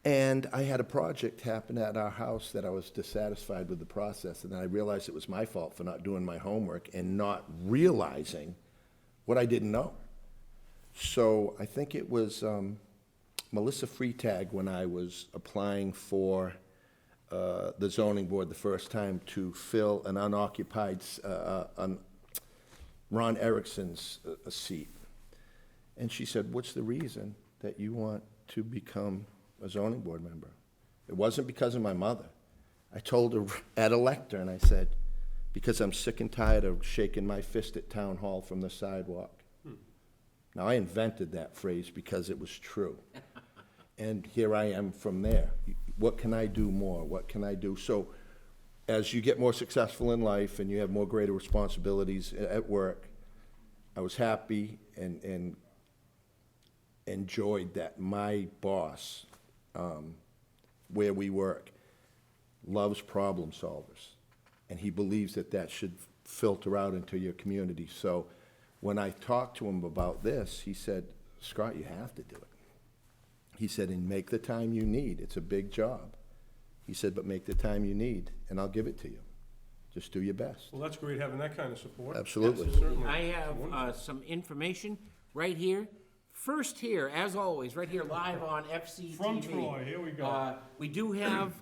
and I had a project happen at our house that I was dissatisfied with the process, and then I realized it was my fault for not doing my homework and not realizing what I didn't know. So I think it was Melissa Freetag, when I was applying for the zoning board the first time to fill an unoccupied, Ron Erickson's seat. And she said, "What's the reason that you want to become a zoning board member?" It wasn't because of my mother. I told her at a lectern, I said, "Because I'm sick and tired of shaking my fist at town hall from the sidewalk." Now, I invented that phrase because it was true. And here I am from there. What can I do more? What can I do? So as you get more successful in life and you have more greater responsibilities at work, I was happy and enjoyed that my boss, where we work, loves problem solvers. And he believes that that should filter out into your community. So when I talked to him about this, he said, "Scott, you have to do it." He said, "And make the time you need. It's a big job." He said, "But make the time you need, and I'll give it to you. Just do your best." Well, that's great having that kind of support. Absolutely. Certainly. I have some information right here. First here, as always, right here live on FCTV. From Troy, here we go. We do have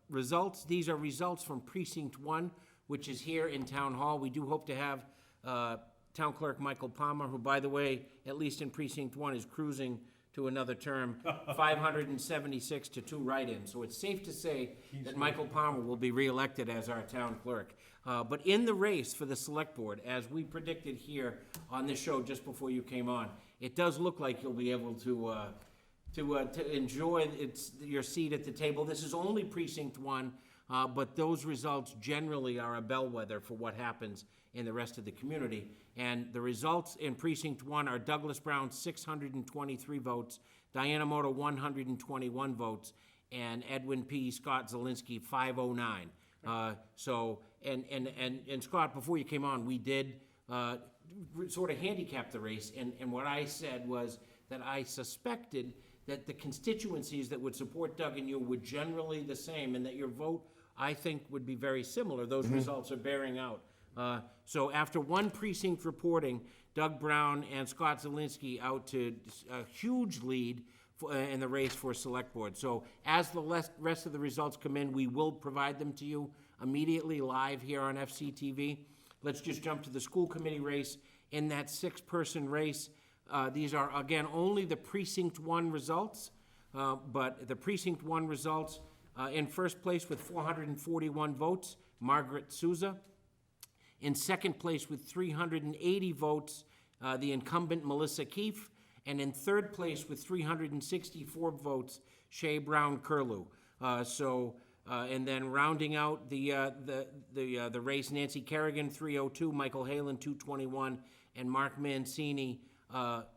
results. These are results from Precinct 1, which is here in Town Hall. We do hope to have Town Clerk Michael Palmer, who, by the way, at least in Precinct 1, is cruising to another term, 576 to 2 write-ins. So it's safe to say that Michael Palmer will be reelected as our town clerk. But in the race for the select board, as we predicted here on this show just before you came on, it does look like you'll be able to enjoy your seat at the table. This is only Precinct 1, but those results generally are a bellwether for what happens in the rest of the community. And the results in Precinct 1 are Douglas Brown, 623 votes, Diana Moto, 121 votes, and Edwin P. Scott Zielinski, 509. And Scott, before you came on, we did sort of handicap the race, and what I said was that I suspected that the constituencies that would support Doug and you were generally the same, and that your vote, I think, would be very similar. Those results are bearing out. So after one precinct reporting, Doug Brown and Scott Zielinski out to a huge lead in the race for select board. So as the rest of the results come in, we will provide them to you immediately live here on FCTV. Let's just jump to the school committee race. In that 6-person race, these are, again, only the Precinct 1 results, but the Precinct 1 results, in first place with 441 votes, Margaret Souza. In second place with 380 votes, the incumbent Melissa Keefe. And in third place with 364 votes, Shay Brown Curlew. And then rounding out the race, Nancy Kerrigan, 302, Michael Halen, 221, and Mark Mancini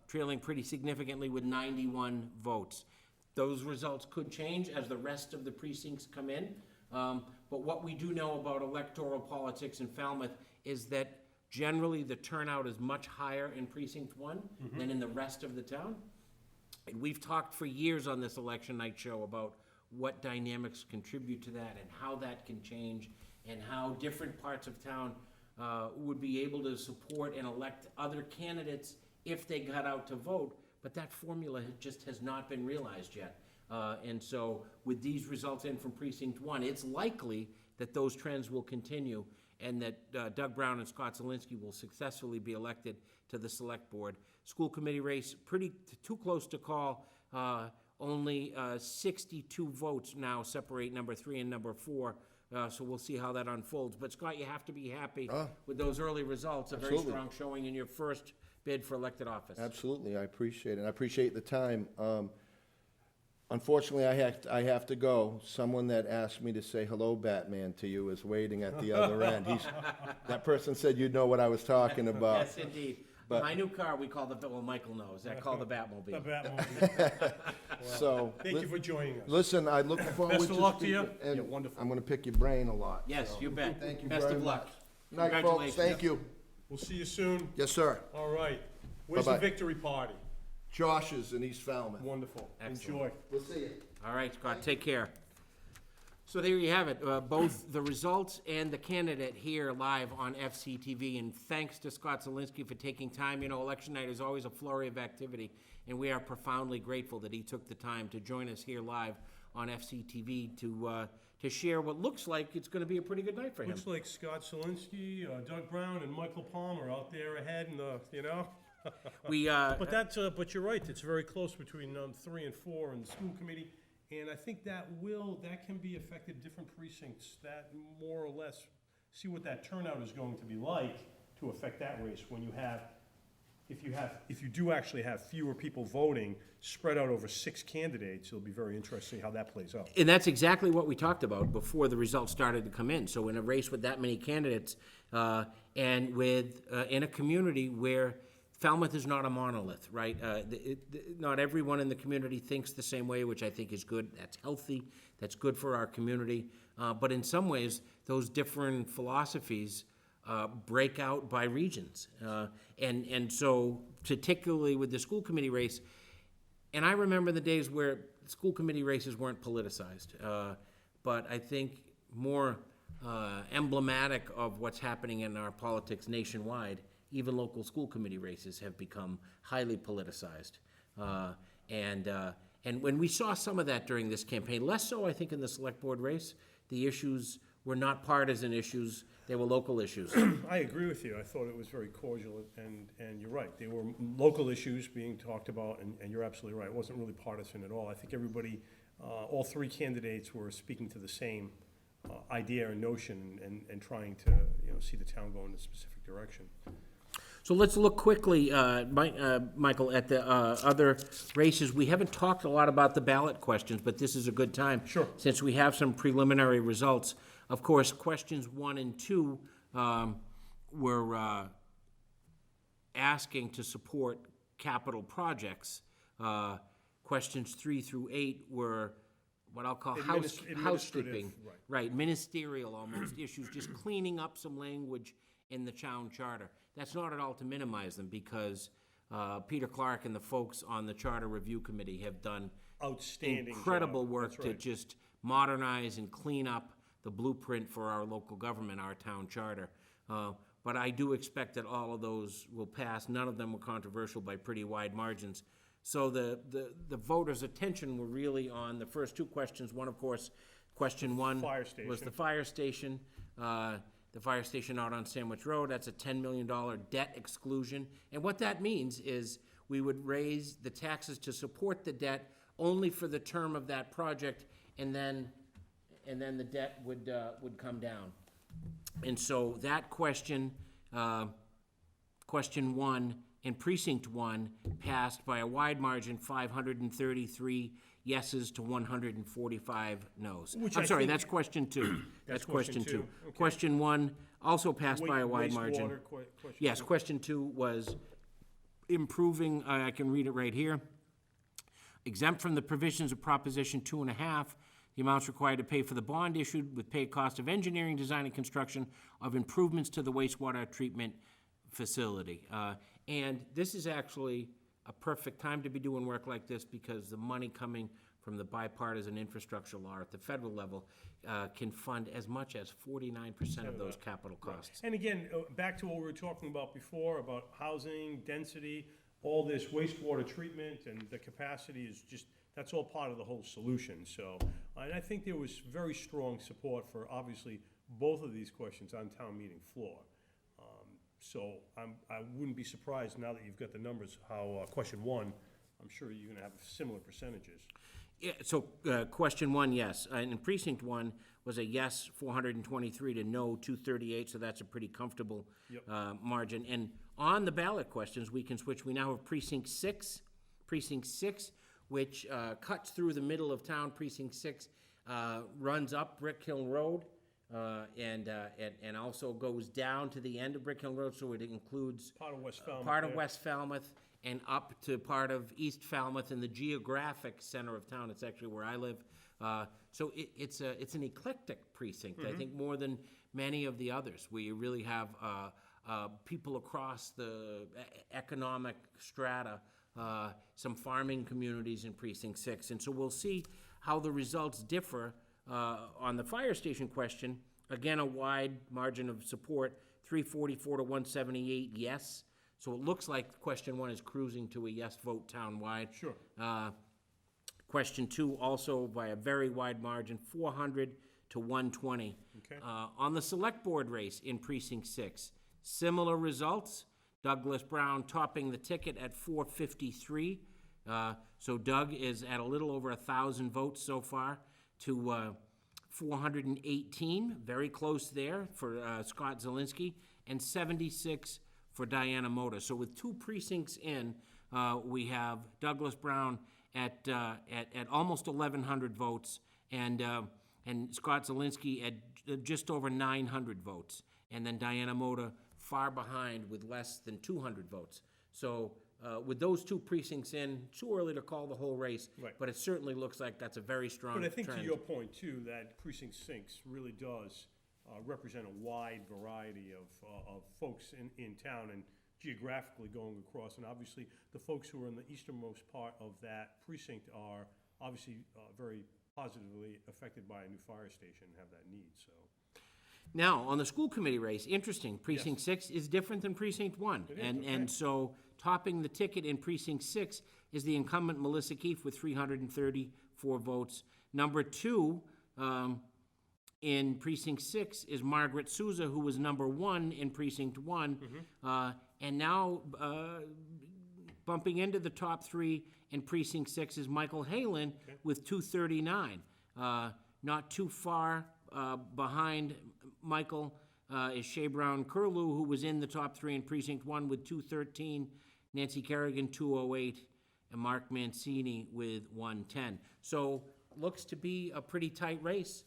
trailing pretty significantly with 91 votes. Those results could change as the rest of the precincts come in. But what we do know about electoral politics in Falmouth is that generally the turnout is much higher in Precinct 1 than in the rest of the town. And we've talked for years on this election night show about what dynamics contribute to that and how that can change and how different parts of town would be able to support and elect other candidates if they got out to vote. But that formula just has not been realized yet. And so with these results in from Precinct 1, it's likely that those trends will continue and that Doug Brown and Scott Zielinski will successfully be elected to the select board. School committee race, too close to call. Only 62 votes now separate number 3 and number 4. So we'll see how that unfolds. But Scott, you have to be happy with those early results. Absolutely. A very strong showing in your first bid for elected office. Absolutely, I appreciate it. I appreciate the time. Unfortunately, I have to go. Someone that asked me to say hello, Batman, to you is waiting at the other end. That person said you'd know what I was talking about. Yes, indeed. But- My new car, we call well, Michael knows, I call the The Batmobile. Batmobile. So, Thank you for joining us. listen, I look forward to Best of luck to you. speaking, and Yeah, wonderful. I'm gonna pick your brain a lot. Yes, so you bet. Thank you Best very of luck. much. Night, folks, thank you. We'll see you soon. Yes, sir. All right. Where's the Bye-bye. victory party? Josh's in East Falmouth. Wonderful. Excellent. Enjoy. We'll see you. All right, Scott, take care. So there you have it, both the results and the candidate here live on FCTV. And thanks to Scott Zielinski for taking time. You know, election night is always a flurry of activity, and we are profoundly grateful that he took the time to join us here live on FCTV to share what looks like it's going to be a pretty good night for him. Looks like Scott Zielinski, Doug Brown, and Michael Palmer out there ahead in the, you know? We, But you're right, it's very close between 3 and 4 in the school committee. And I think that can be effective, different precincts, that more or less, see what that turnout is going to be like to affect that race when you have, if you do actually have fewer people voting spread out over 6 candidates, it'll be very interesting how that plays out. And that's exactly what we talked about before the results started to come in. So in a race with that many candidates, and with, in a community where Falmouth is not a monolith, right? Not everyone in the community thinks the same way, which I think is good. That's healthy. That's good for our community. But in some ways, those different philosophies break out by regions. And so particularly with the school committee race, and I remember the days where school committee races weren't politicized. But I think more emblematic of what's happening in our politics nationwide, even local school committee races have become highly politicized. And when we saw some of that during this campaign, less so, I think, in the select board race, the issues were not partisan issues, they were local issues. I agree with you. I thought it was very cordial, and you're right. They were local issues being talked about, and you're absolutely right. It wasn't really partisan at all. I think everybody, all 3 candidates were speaking to the same idea and notion and trying to, see the town go in a specific direction. So let's look quickly, Michael, at the other races. We haven't talked a lot about the ballot questions, but this is a good time. Sure. Since we have some preliminary results. Of course, questions 1 and 2 were asking to support capital projects. Questions 3 through 8 were what I'll call Administrative, housekeeping. right. Right, ministerial almost issues, just cleaning up some language in the town charter. That's not at all to minimize them, because Peter Clark and the folks on the Charter Review Committee have done Outstanding incredible job. work That's to right. just modernize and clean up the blueprint for our local government, our town charter. But I do expect that all of those will pass. None of them were controversial by pretty wide margins. So the voters' attention were really on the first 2 questions. One, of course, question 1 fire was the station. fire station. The fire station out on Sandwich Road, that's a $10 million debt exclusion. And what that means is we would raise the taxes to support the debt only for the term of that project, and then the debt would come down. And so that question, question 1 in Precinct 1 passed by a wide margin, 533 yeses to 145 noes. Which I'm I sorry, think- that's question 2. That's question 2. Okay. Question 1 also passed by a wide margin. Wastewater question. Yes, question 2 was improving, I can read it right here. Exempt from the provisions of Proposition 2.5, the amounts required to pay for the bond issued with paid cost of engineering, design, and construction of improvements to the wastewater treatment facility. And this is actually a perfect time to be doing work like this, because the money coming from the bipartisan infrastructure law at the federal level can fund as much as 49% of those capital costs. And again, back to what we were talking about before, about housing, density, all this wastewater treatment and the capacity is just, that's all part of the whole solution. So, and I think there was very strong support for, obviously, both of these questions on town meeting floor. So I wouldn't be surprised, now that you've got the numbers, how question 1, I'm sure you're gonna have similar percentages. Yeah, so, question 1, yes. And Precinct 1 was a yes, 423 to no, 238, so that's a pretty comfortable Yep. Margin. And on the ballot questions, we can switch. We now have Precinct 6. Precinct 6, which cuts through the middle of town. Precinct 6 runs up Brick Hill Road and also goes down to the end of Brick Hill Road, so it includes Part of West Falmouth. part of there. West Falmouth and up to part of East Falmouth in the geographic center of town. It's actually where I live. So it's an eclectic precinct, I think, more than many of the others, where you really have people across the economic strata, some farming communities in Precinct 6. And so we'll see how the results differ on the fire station question. Again, a wide margin of support, 344 to 178 yes. So it looks like question 1 is cruising to a yes vote townwide. Sure. Question 2 also by a very wide margin, 400 to 120. Okay. On the select board race in Precinct 6, similar results. Douglas Brown topping the ticket at 453. So Doug is at a little over 1,000 votes so far to 418, very close there for Scott Zielinski, and 76 for Diana Moda. So with 2 precincts in, we have Douglas Brown at almost 1,100 votes, and Scott Zielinski at just over 900 votes, and then Diana Moda far behind with less than 200 votes. So with those 2 precincts in, too early to call the whole race, Right. but it certainly looks like that's a very strong But I think trend. to your point too, that Precinct 6 really does represent a wide variety of folks in town and geographically going across. And obviously, the folks who are in the easternmost part of that precinct are obviously very positively affected by a new fire station and have that need, so. Now, on the school committee race, interesting, Precinct 6 is different than Precinct 1. It is, And okay. so topping the ticket in Precinct 6 is the incumbent Melissa Keefe with 334 votes. Number 2 in Precinct 6 is Margaret Souza, who was number 1 in Precinct 1. And now bumping into the top 3 in Precinct 6 is Michael Halen with 239. Not too far behind Michael is Shea Brown Curlew, who was in the top 3 in Precinct 1 with 213, Nancy Kerrigan 208, and Mark Mancini with 110. So looks to be a pretty tight race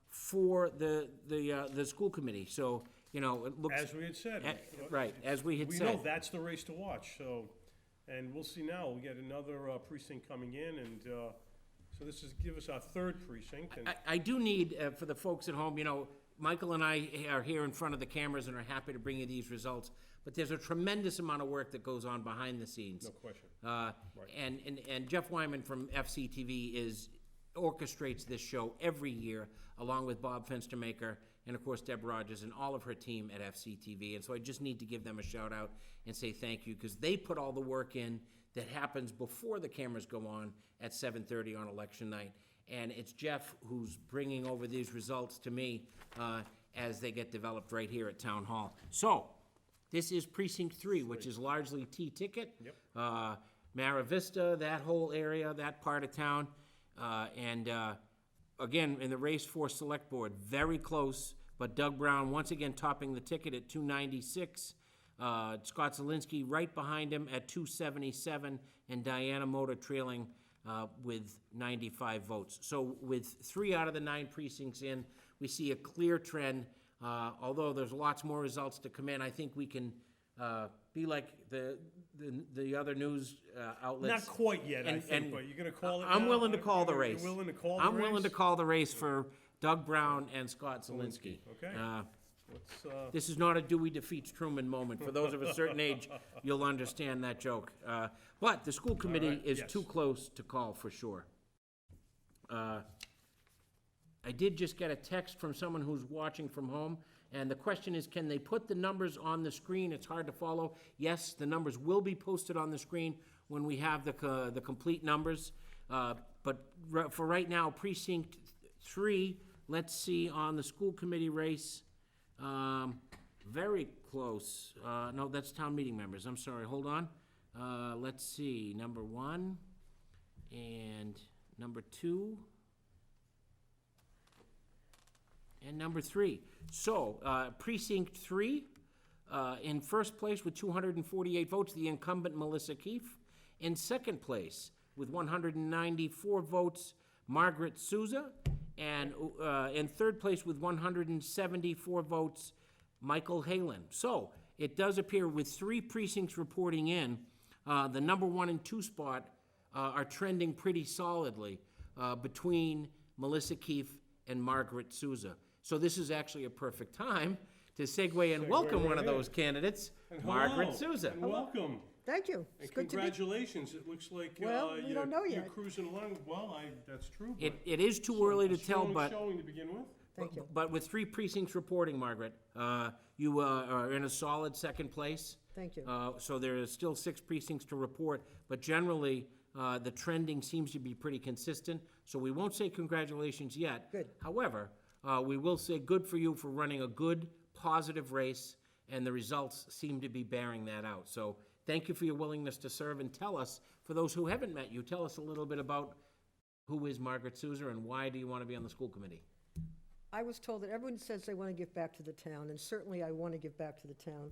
for the school committee. So, you know, it looks... As we had said. Right, as we had We said. know that's the race to watch, so, and we'll see now, we get another precinct coming in, and so this is, give us our 3rd precinct, and I do need, for the folks at home, you know, Michael and I are here in front of the cameras and are happy to bring you these results, but there's a tremendous amount of work that goes on behind the scenes. no question. And Jeff Wyman from FCTV orchestrates this show every year, along with Bob Fenstermaker and, of course, Deb Rogers and all of her team at FCTV. And so I just need to give them a shout out and say thank you, because they put all the work in that happens before the cameras go on at 7:30 on election night. And it's Jeff who's bringing over these results to me as they get developed right here at Town Hall. So, this is Precinct 3, which is largely T-ticket. Yep. Mara Vista, that whole area, that part of town. And again, in the race for Select Board, very close, but Doug Brown once again topping the ticket at 296. Scott Zielinski right behind him at 277, and Diana Moda trailing with 95 votes. So with 3 out of the 9 precincts in, we see a clear trend. Although there's lots more results to come in, I think we can be like the other news outlets. Not quite yet, I And- think, and but you're gonna call it I'm now? willing to call the race. You're willing to call the race? I'm willing to call the race for Doug Brown and Scott Zielinski. Okay. Let's, This is not a Dewey defeats Truman moment. For those of a certain age, you'll understand that joke. But the school committee right, is yes. too close to call for sure. I did just get a text from someone who's watching from home, and the question is, can they put the numbers on the screen? It's hard to follow. Yes, the numbers will be posted on the screen when we have the complete numbers. But for right now, Precinct 3, let's see on the school committee race. Very close. No, that's town meeting members. I'm sorry, hold on. Let's see, number 1 and number 2 and number 3. So, Precinct 3, in first place with 248 votes, the incumbent Melissa Keefe. In second place with 194 votes, Margaret Souza. And in third place with 174 votes, Michael Halen. So it does appear with 3 precincts reporting in, the number 1 and 2 spot are trending pretty solidly between Melissa Keefe and Margaret Souza. So this is actually a perfect time to segue and welcome one of those candidates, Margaret Souza. And welcome. Thank you. It's And good to be. congratulations. It looks like Well, we don't know you're yet. cruising along. Well, that's true. It is too early to tell, but Showing to begin with. Thank you. But with 3 precincts reporting, Margaret, you are in a solid second place. Thank you. So there is still 6 precincts to report, but generally, the trending seems to be pretty consistent, so we won't say congratulations yet. Good. However, we will say good for you for running a good, positive race, and the results seem to be bearing that out. So thank you for your willingness to serve, and tell us, for those who haven't met you, tell us a little bit about who is Margaret Souza and why do you want to be on the school committee? I was told that everyone says they want to give back to the town, and certainly I want to give back to the town.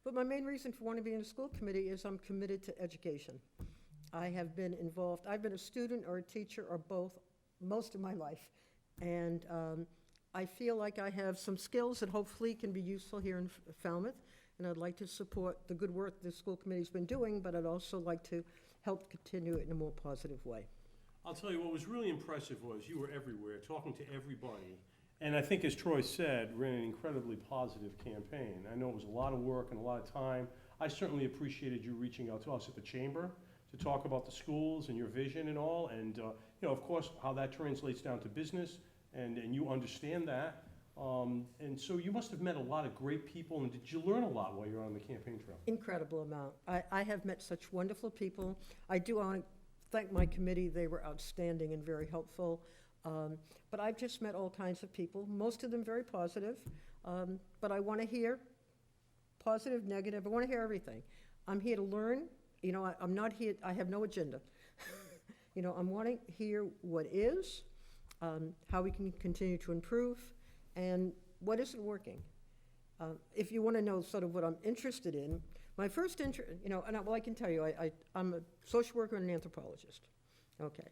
But my main reason for wanting to be in the school committee is I'm committed to education. I have been involved, I've been a student or a teacher or both most of my life. And I feel like I have some skills that hopefully can be useful here in Falmouth. And I'd like to support the good work the school committee's been doing, but I'd also like to help continue it in a more positive way. I'll tell you, what was really impressive was you were everywhere, talking to everybody. And I think, as Troy said, ran an incredibly positive campaign. I know it was a lot of work and a lot of time. I certainly appreciated you reaching out to us at the chamber to talk about the schools and your vision and all. And, you know, of course, how that translates down to business, and you understand that. And so you must have met a lot of great people, and did you learn a lot while you were on the campaign trail? Incredible amount. I have met such wonderful people. I do want to thank my committee. They were outstanding and very helpful. But I've just met all kinds of people, most of them very positive. But I want to hear positive, negative. I want to hear everything. I'm here to learn. You know, I'm not here, I have no agenda. You know, I'm wanting to hear what is, how we can continue to improve, and what isn't working. If you want to know sort of what I'm interested in, my first interest, you know, and well, I can tell you, I'm a social worker and an anthropologist. Okay.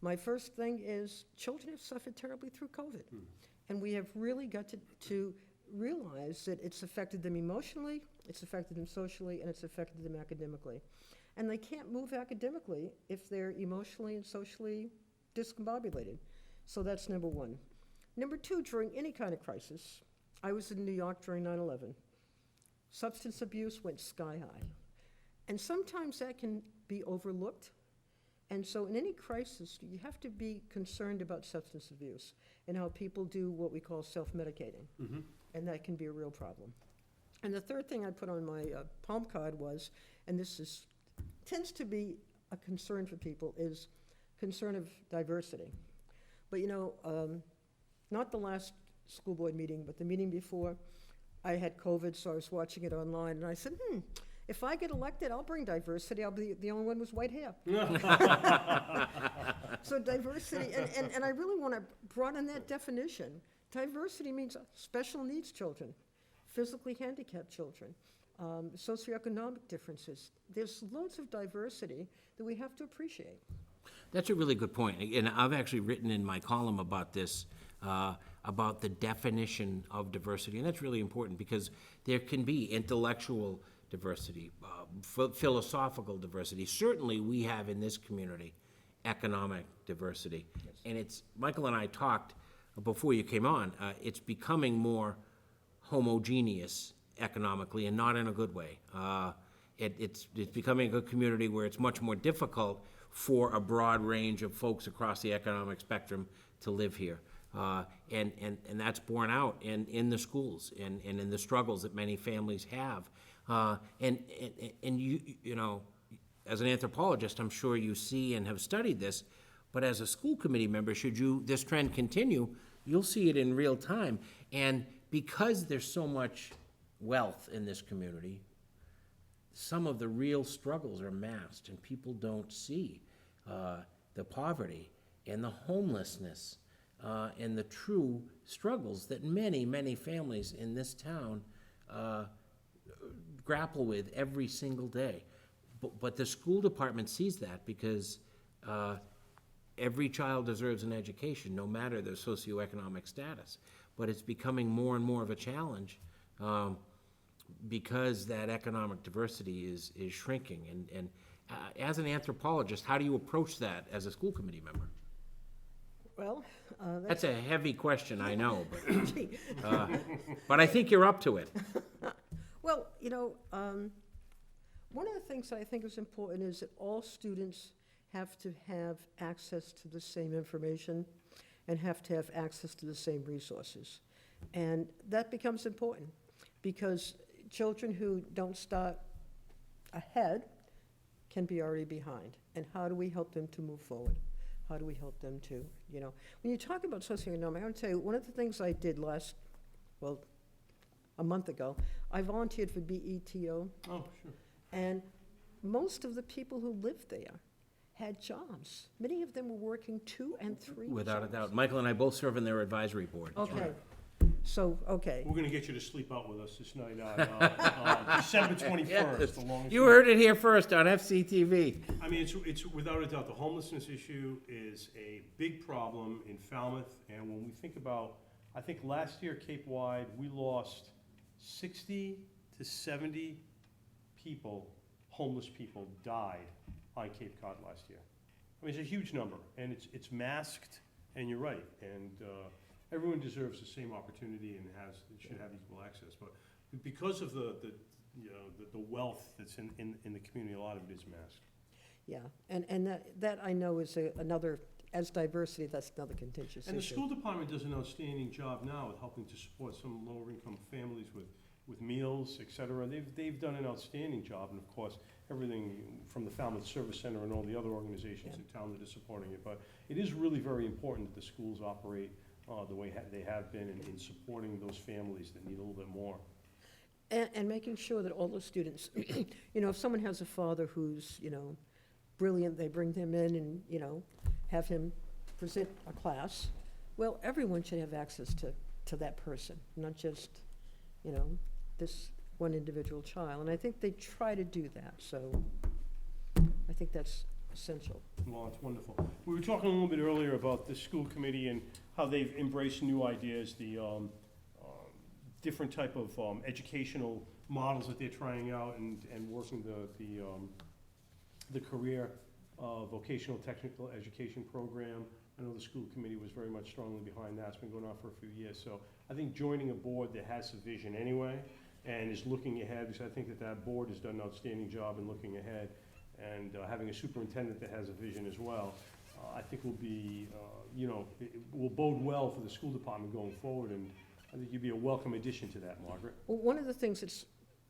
My first thing is children have suffered terribly through COVID. And we have really got to realize that it's affected them emotionally, it's affected them socially, and it's affected them academically. And they can't move academically if they're emotionally and socially discombobulated. So that's number one. Number two, during any kind of crisis, I was in New York during 9/11. Substance abuse went sky high. And sometimes that can be overlooked. And so in any crisis, you have to be concerned about substance abuse and how people do what we call self-medicating. And that can be a real problem. And the third thing I put on my palm card was, and this tends to be a concern for people, is concern of diversity. But you know, not the last school board meeting, but the meeting before, I had COVID, so I was watching it online, and I said, if I get elected, I'll bring diversity. I'll be the only one with white hair. So diversity, and I really want to broaden that definition. Diversity means special needs children, physically handicapped children, socioeconomic differences. There's loads of diversity that we have to appreciate. That's a really good point. And I've actually written in my column about this, about the definition of diversity. And that's really important because there can be intellectual diversity, philosophical diversity. Certainly we have in this community economic diversity. Yes. And it's, Michael and I talked before you came on, it's becoming more homogeneous economically and not in a good way. It's becoming a community where it's much more difficult for a broad range of folks across the economic spectrum to live here. And that's borne out in the schools and in the struggles that many families have. And you know, as an anthropologist, I'm sure you see and have studied this, but as a school committee member, should this trend continue, you'll see it in real time. And because there's so much wealth in this community, some of the real struggles are masked and people don't see the poverty and the homelessness and the true struggles that many, many families in this town grapple with every single day. But the school department sees that because every child deserves an education, no matter their socioeconomic status. But it's becoming more and more of a challenge because that economic diversity is shrinking. And as an anthropologist, how do you approach that as a school committee member? Well, That's a heavy question, I know, gee. but I think you're up to it. Well, one of the things I think is important is that all students have to have access to the same information and have to have access to the same resources. And that becomes important because children who don't start ahead can be already behind. And how do we help them to move forward? How do we help them to, when you talk about socioeconomic, I want to tell you, one of the things I did a month ago, I volunteered for BETO. Oh, sure. And most of the people who lived there had jobs. Many of them were working 2 and 3 Without a jobs. doubt. Michael and I both serve on their advisory board. Okay, so, okay. We're gonna get you to sleep out with us this night, December 21st, the longest. You heard it here first on FCTV. I mean, it's without a doubt, the homelessness issue is a big problem in Falmouth, and when we think about, I think last year, Cape Wide, we lost 60 to 70 people, homeless people, died on Cape Cod last year. I mean, it's a huge number, and it's masked, and you're right, and everyone deserves the same opportunity and should have equal access, but because of the wealth that's in the community, a lot of it is masked. Yeah, and that I know is another, as diversity, that's another contentious issue. And the school department does an outstanding job now with helping to support some lower income families with meals, et cetera. They've done an outstanding job, and of course, everything from the Falmouth Service Center and all the other organizations in town that are supporting it. But it is really very important that the schools operate the way they have been in supporting those families that need a little bit more. And making sure that all the students, if someone has a father who's, brilliant, they bring them in and, have him present a class. Well, everyone should have access to that person, not just, this one individual child. And I think they try to do that, so I think that's essential. Well, it's wonderful. We were talking a little bit earlier about the school committee and how they've embraced new ideas, the different type of educational models that they're trying out and working the career vocational technical education program. I know the school committee was very much strongly behind that. It's been going on for a few years. So I think joining a board that has a vision anyway and is looking ahead, because I think that board has done an outstanding job in looking ahead, and having a superintendent that has a vision as well, I think will be, it will bode well for the school department going forward, and I think you'd be a welcome addition to that, Margaret. Well, one of the things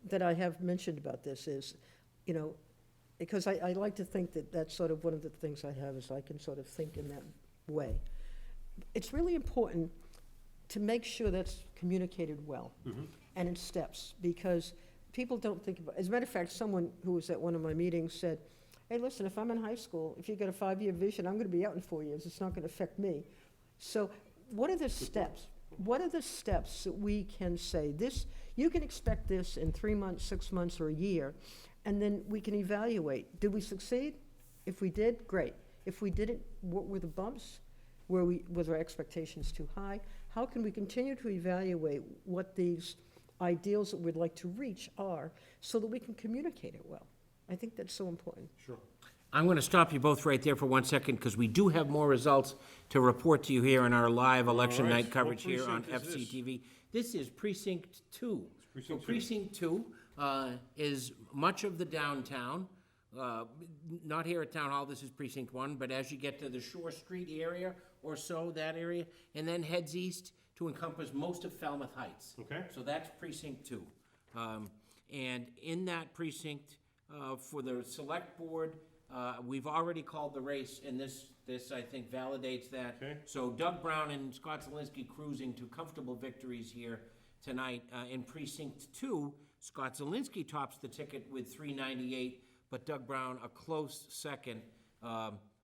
that I have mentioned about this is, because I like to think that that's sort of one of the things I have is I can sort of think in that way. It's really important to make sure that's communicated well and in steps, because people don't think about, as a matter of fact, someone who was at one of my meetings said, hey, listen, if I'm in high school, if you got a 5-year vision, I'm gonna be out in 4 years, it's not gonna affect me. So what are the steps? What are the steps that we can say, this, you can expect this in 3 months, 6 months, or a year, and then we can evaluate. Did we succeed? If we did, great. If we didn't, what were the bumps? Were our expectations too high? How can we continue to evaluate what these ideals that we'd like to reach are so that we can communicate it well? I think that's so important. Sure. I'm going to stop you both right there for 1 second, because we do have more results to report to you here in our live election right. night coverage What here on precinct is this? FCTV. This is Precinct 2. So Precinct 2. Precinct 2 is much of the downtown, not here at Town Hall, this is Precinct 1, but as you get to the Shore Street area or so, that area, and then heads east to encompass most of Falmouth Heights. Okay. So that's Precinct 2. And in that precinct, for the select board, we've already called the race, and this I think validates that. Okay. So Doug Brown and Scott Zielinski cruising to comfortable victories here tonight. In Precinct 2, Scott Zielinski tops the ticket with 398, but Doug Brown a close second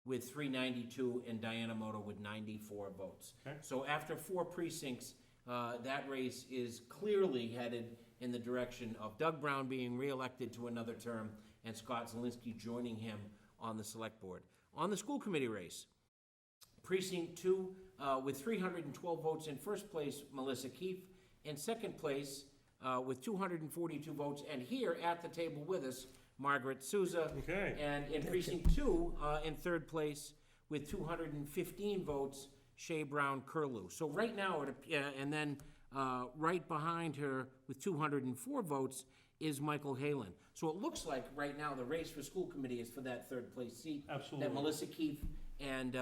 with 392, and Diana Moto with 94 votes. Okay. So after 4 precincts, that race is clearly headed in the direction of Doug Brown being reelected to another term and Scott Zielinski joining him on the select board. On the school committee race, Precinct 2, with 312 votes in first place, Melissa Keefe. In second place, with 242 votes, and here at the table with us, Margaret Souza. Okay. And in Precinct 2, in third place, with 215 votes, Shea Brown Curlew. So right now, and then right behind her with 204 votes is Michael Halen. So it looks like right now the race for school committee is for that third place seat. Absolutely. That Melissa Keefe and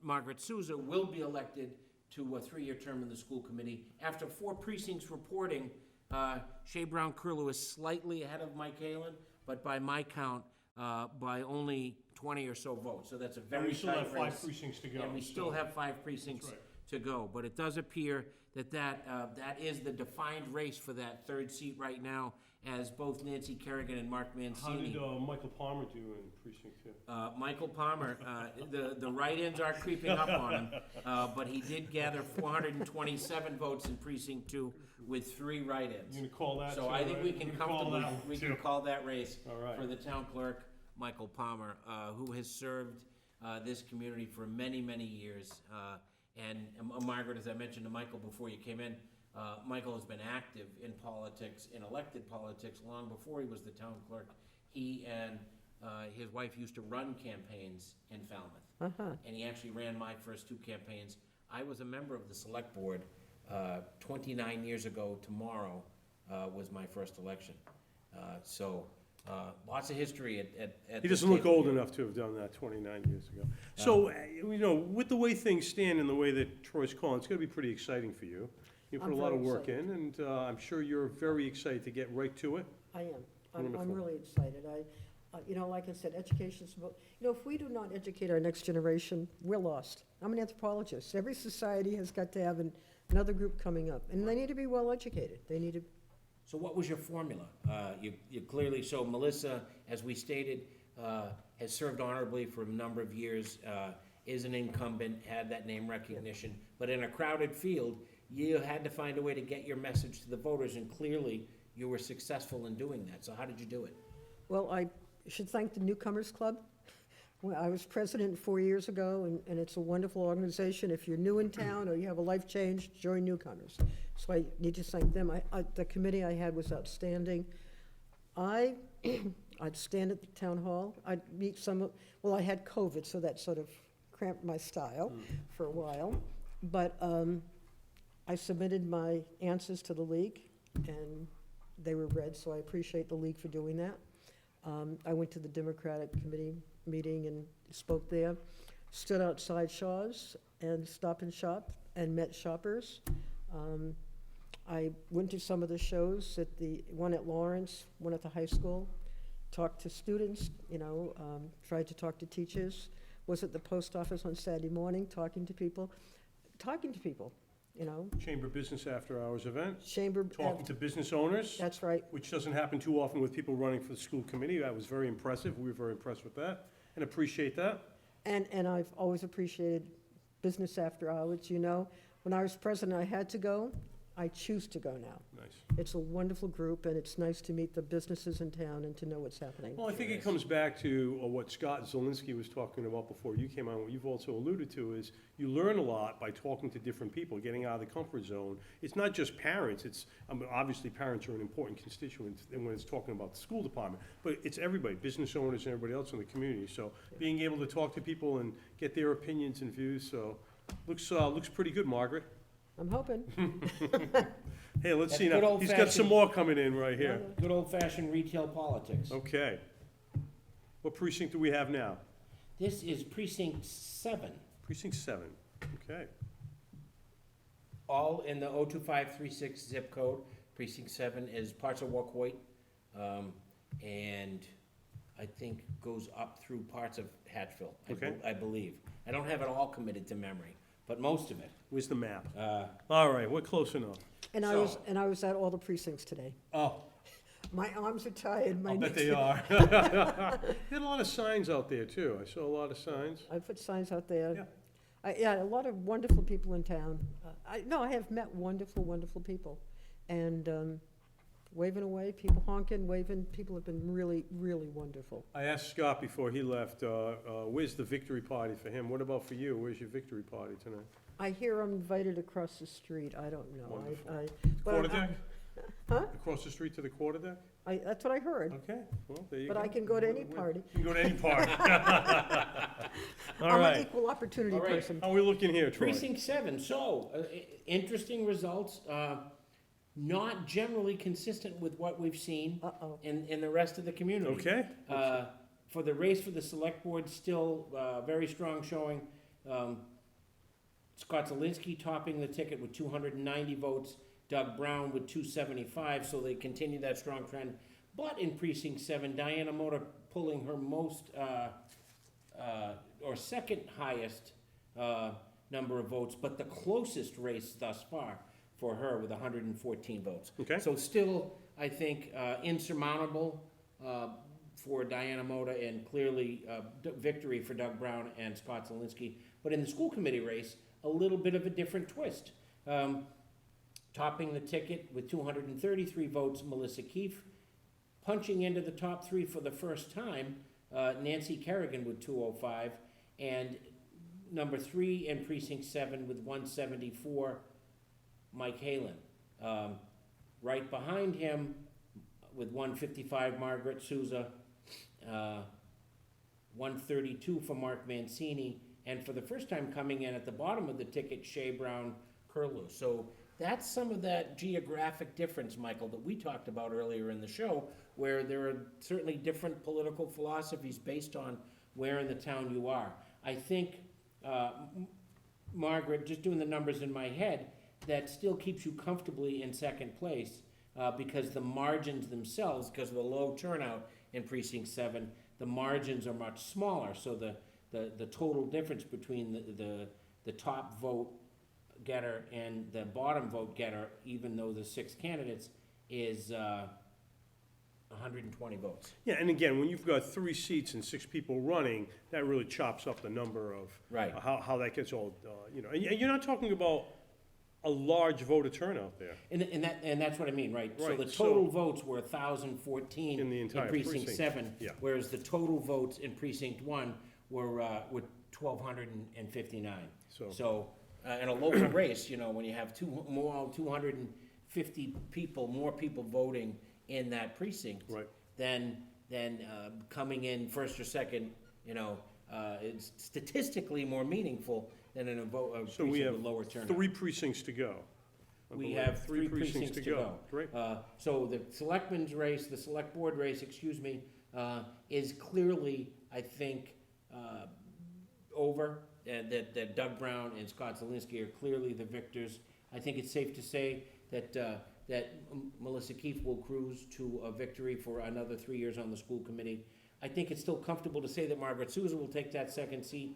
Margaret Souza will be elected to a 3-year term in the school committee. After 4 precincts reporting, Shea Brown Curlew is slightly ahead of Mike Halen, but by my count, by only 20 or so votes. So that's a very We still tight have race. 5 precincts to go. And we still have 5 precincts right. to go. But it does appear that that is the defined race for that third seat right now, as both Nancy Kerrigan and Mark How Mancini. did Michael Palmer do in precinct 2? Michael Palmer, the write-ins are creeping up on him, but he did gather 427 votes in precinct 2 with 3 write-ins. You gonna call that? So too, I think right? we can We're gonna call comfortably, that one, we too. can call that race All right. for the town clerk, Michael Palmer, who has served this community for many, many years. And Margaret, as I mentioned to Michael before you came in, Michael has been active in politics, in elected politics, long before he was the town clerk. He and his wife used to run campaigns in Falmouth. And he actually ran my first 2 campaigns. I was a member of the select board 29 years ago tomorrow was my first election. So lots of history at He this doesn't look table old here. enough to have done that 29 years ago. So, with the way things stand and the way that Troy's calling, it's gonna be pretty exciting for you. You put I'm a lot of very work in, and I'm sure you're very excited to get right to it. I am. I'm Wonderful. really excited. Like I said, education's about, if we do not educate our next generation, we're lost. I'm an anthropologist. Every society has got to have another group coming up, and they need to be well-educated. They need to, So what was your formula? You clearly, so Melissa, as we stated, has served honorably for a number of years, is an incumbent, had that name recognition, but in a crowded field, you had to find a way to get your message to the voters, and clearly, you were successful in doing that. So how did you do it? well, I should thank the Newcomers Club. Well, I was president 4 years ago, and it's a wonderful organization. If you're new in town or you have a life change, join Newcomers. So I need to thank them. The committee I had was outstanding. I'd stand at the town hall. I'd meet I had COVID, so that sort of cramped my style for a while. But I submitted my answers to the league, and they were read, so I appreciate the league for doing that. I went to the Democratic Committee meeting and spoke there, stood outside Shaw's and Stop and Shop and met shoppers. I went to some of the shows, one at Lawrence, one at the high school, talked to students, tried to talk to teachers, was at the post office on Saturday morning, talking to people, Chamber Business After Hours event, chamber. talking to business owners, That's right. which doesn't happen too often with people running for the school committee. That was very impressive. We were very impressed with that and appreciate that. And I've always appreciated business after hours, When I was president, I had to go. I choose to go now. Nice. It's a wonderful group, and it's nice to meet the businesses in town and to know what's happening. Well, I think it comes back to what Scott Zielinski was talking about before you came on, what you've also alluded to is you learn a lot by talking to different people, getting out of the comfort zone. It's not just parents, obviously parents are an important constituent when it's talking about the school department, but it's everybody, business owners and everybody else in the community. So being able to talk to people and get their opinions and views, so looks pretty good, Margaret. I'm hoping. Hey, let's That's see good now. He's got some old-fashioned- more coming in right here. Good old-fashioned retail politics. Okay. What precinct do we have now? This is precinct 7, Precinct 7. Okay. all in the 02536 zip code. Precinct 7 is parts of Wacoit, and I think goes up through parts of Hatchville, Okay. I believe. I don't have it all committed to memory, but most of it. Where's the map? All right, we're close enough. And I was at all the precincts today. Oh, My arms are tired. I'll bet they are. They had a lot of signs out there, too. I saw a lot of signs. I put signs out there. Yeah. A lot of wonderful people in town. I have met wonderful, wonderful people. And waving away, people honking, waving. People have been really, really wonderful. I asked Scott before he left, where's the victory party for him? What about for you? Where's your victory party tonight? I hear I'm invited across the street. I don't know. Wonderful. but Quarterdeck? Huh? Across the street to the quarterdeck? That's what I heard. Okay, well, there you go. But I can go to any party. You can go to any party. All I'm an right. equal opportunity All right. person. How are we looking here, Troy? Precinct 7, so, interesting results, not generally consistent with what we've seen Uh-oh. in the rest of the community. Okay. For the race for the select board, still very strong showing. Scott Zielinski topping the ticket with 290 votes, Doug Brown with 275, so they continue that strong trend. But in Precinct 7, Diana Motor pulling her most, or second highest number of votes, but the closest race thus far for her with 114 votes. Okay. So still, I think, insurmountable for Diana Moda and clearly victory for Doug Brown and Scott Zielinski. But in the school committee race, a little bit of a different twist. Topping the ticket with 233 votes, Melissa Keefe. Punching into the top three for the first time, Nancy Kerrigan with 205. And number 3 in Precinct 7 with 174, Mike Halen. Right behind him with 155, Margaret Souza, 132 for Mark Mancini, and for the first time coming in at the bottom of the ticket, Shea Brown Curlew. So that's some of that geographic difference, Michael, that we talked about earlier in the show, where there are certainly different political philosophies based on where in the town you are. I think, Margaret, just doing the numbers in my head, that still keeps you comfortably in second place because the margins themselves, because of the low turnout in Precinct 7, the margins are much smaller. So the total difference between the top vote getter and the bottom vote getter, even though the 6 candidates, is 120 votes. Yeah, and again, when you've got 3 seats and 6 people running, that really chops up the number of Right. how that gets all, and you're not talking about a large voter turnout there. And that's what I mean, right? So Right, the so- total votes were 1,014 In the entire Precinct precinct, 7, yeah. whereas the total votes in Precinct 1 were 1,259. So in a local race, when you have 250 people, more people voting in that precinct, Right. then coming in first or second, it's statistically more meaningful than in a So we precinct have with lower turnout. 3 precincts to go. I We believe. have 3 precincts to go. Great. So the selectmen's race, the select board race, is clearly, I think, over. That Doug Brown and Scott Zielinski are clearly the victors. I think it's safe to say that Melissa Keefe will cruise to a victory for another 3 years on the school committee. I think it's still comfortable to say that Margaret Souza will take that second seat.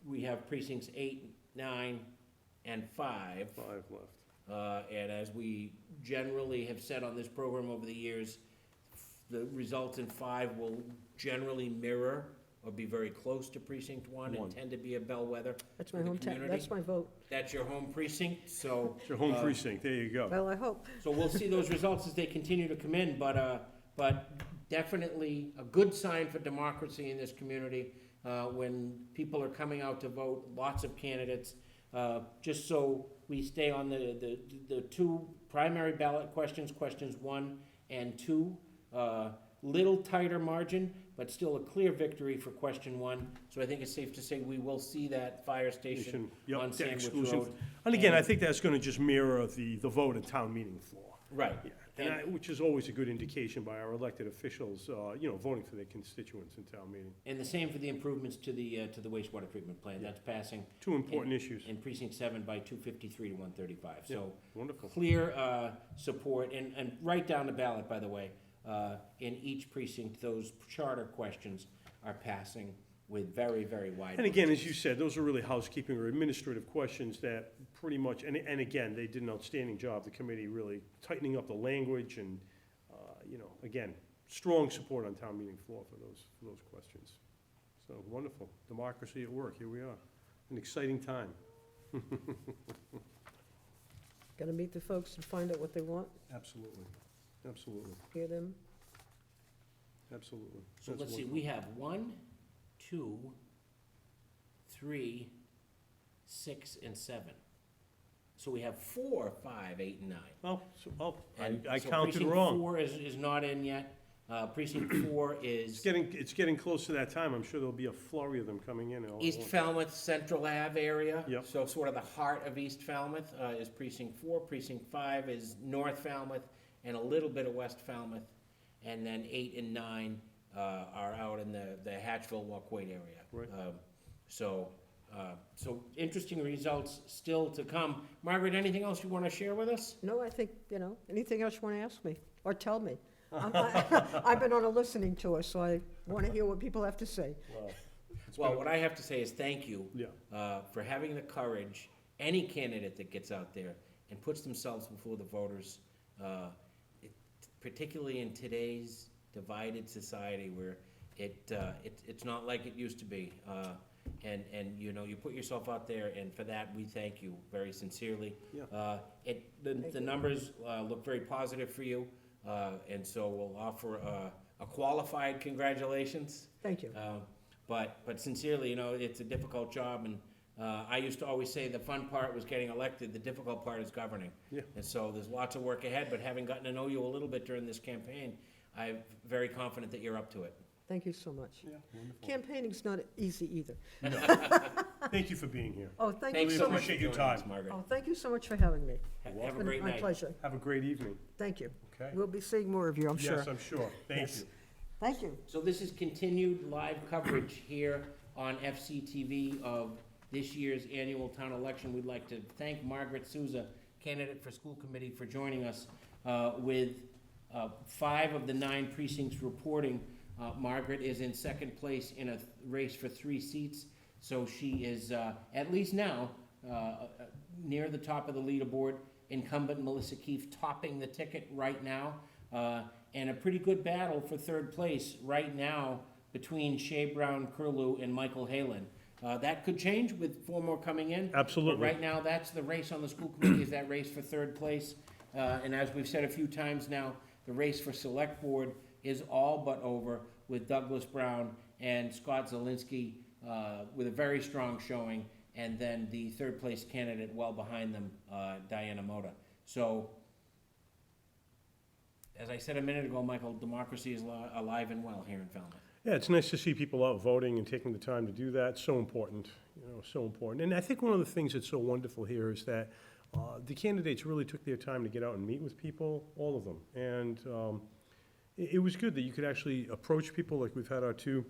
We have precincts 8, 9, and 5. 5 left. And as we generally have said on this program over the years, the results in 5 will generally mirror or be very close to Precinct 1 and tend to be a bellwether That's for my the hometown, community. that's my vote. That's your home precinct, so. It's your home precinct, there you go. Well, I hope. So we'll see those results as they continue to come in, but definitely a good sign for democracy in this community when people are coming out to vote, lots of candidates. Just so we stay on the 2 primary ballot questions, questions 1 and 2. Little tighter margin, but still a clear victory for question 1. So I think it's safe to say we will see that fire station Yep, on the Sandwich exclusive. Road. And again, I think that's gonna just mirror the vote at town meeting floor. Right. Yeah, which is always a good indication by our elected officials, voting for their constituents in town meeting. And the same for the improvements to the wastewater treatment plant. That's passing 2 important issues. in Precinct 7 by 253 to 135. So Wonderful. clear support, and right down the ballot, by the way, in each precinct, those charter questions are passing with very, very wide. And again, as you said, those are really housekeeping or administrative questions that pretty much, and again, they did an outstanding job, the committee really tightening up the language and, again, strong support on town meeting floor for those questions. So wonderful, democracy at work, here we are, an exciting time. Got to meet the folks and find out what they want, Absolutely, absolutely, hear them. absolutely. So That's let's see, wonderful. we have 1, 2, 3, 6, and 7. So we have 4, 5, 8, and 9. I So counted Precinct wrong. 4 is not in yet. Precinct 4 is It's getting close to that time. I'm sure there'll be a flurry of them coming in all at East once. Falmouth Central Ave area. Yep. So sort of the heart of East Falmouth is Precinct 4. Precinct 5 is North Falmouth and a little bit of West Falmouth. And then 8 and 9 are out in the Hatchville, Wauquoit area. Right. So interesting results still to come. Margaret, anything else you want to share with us? No, I think, anything else you want to ask me or tell me? I've been on a listening tour, so I want to hear what people have to say. Well, what I have to say is thank you Yeah. for having the courage, any candidate that gets out there and puts themselves before the voters, particularly in today's divided society where it's not like it used to be. And you put yourself out there, and for that, we thank you very sincerely. Yeah. The numbers look very positive for you, and so we'll offer a qualified congratulations. Thank you. But sincerely, it's a difficult job, and I used to always say the fun part was getting elected, the difficult part is governing. Yeah. And so there's lots of work ahead, but having gotten to know you a little bit during this campaign, I'm very confident that you're up to it. Thank you so much. Yeah, wonderful. Campaigning's not easy either. Thank you for being here. Oh, thank you Thanks so so much. much for appreciate your joining us, time. Margaret. Oh, thank you so much for having me. Have It's a been great my night. pleasure. Have a great evening. Thank you. Okay? We'll be seeing more of you, I'm sure. Yes, I'm sure. Thank Yes. you. Thank you. So this is continued live coverage here on FCTV of this year's annual town election. We'd like to thank Margaret Souza, candidate for school committee, for joining us with 5 of the 9 precincts reporting. Margaret is in second place in a race for 3 seats, so she is, at least now, near the top of the leaderboard. Incumbent Melissa Keefe topping the ticket right now, and a pretty good battle for third place right now between Shea Brown Curlew and Michael Halen. That could change with 4 more coming in. Absolutely. But right now, that's the race on the school committee, is that race for third place. And as we've said a few times now, the race for select board is all but over, with Douglas Brown and Scott Zielinski with a very strong showing, and then the third place candidate well behind them, Diana Moda. So, as I said a minute ago, Michael, democracy is alive and well here in Falmouth. Yeah, it's nice to see people out voting and taking the time to do that. So important, so important. And I think one of the things that's so wonderful here is that the candidates really took their time to get out and meet with people, all of them. And it was good that you could actually approach people, like we've had our 2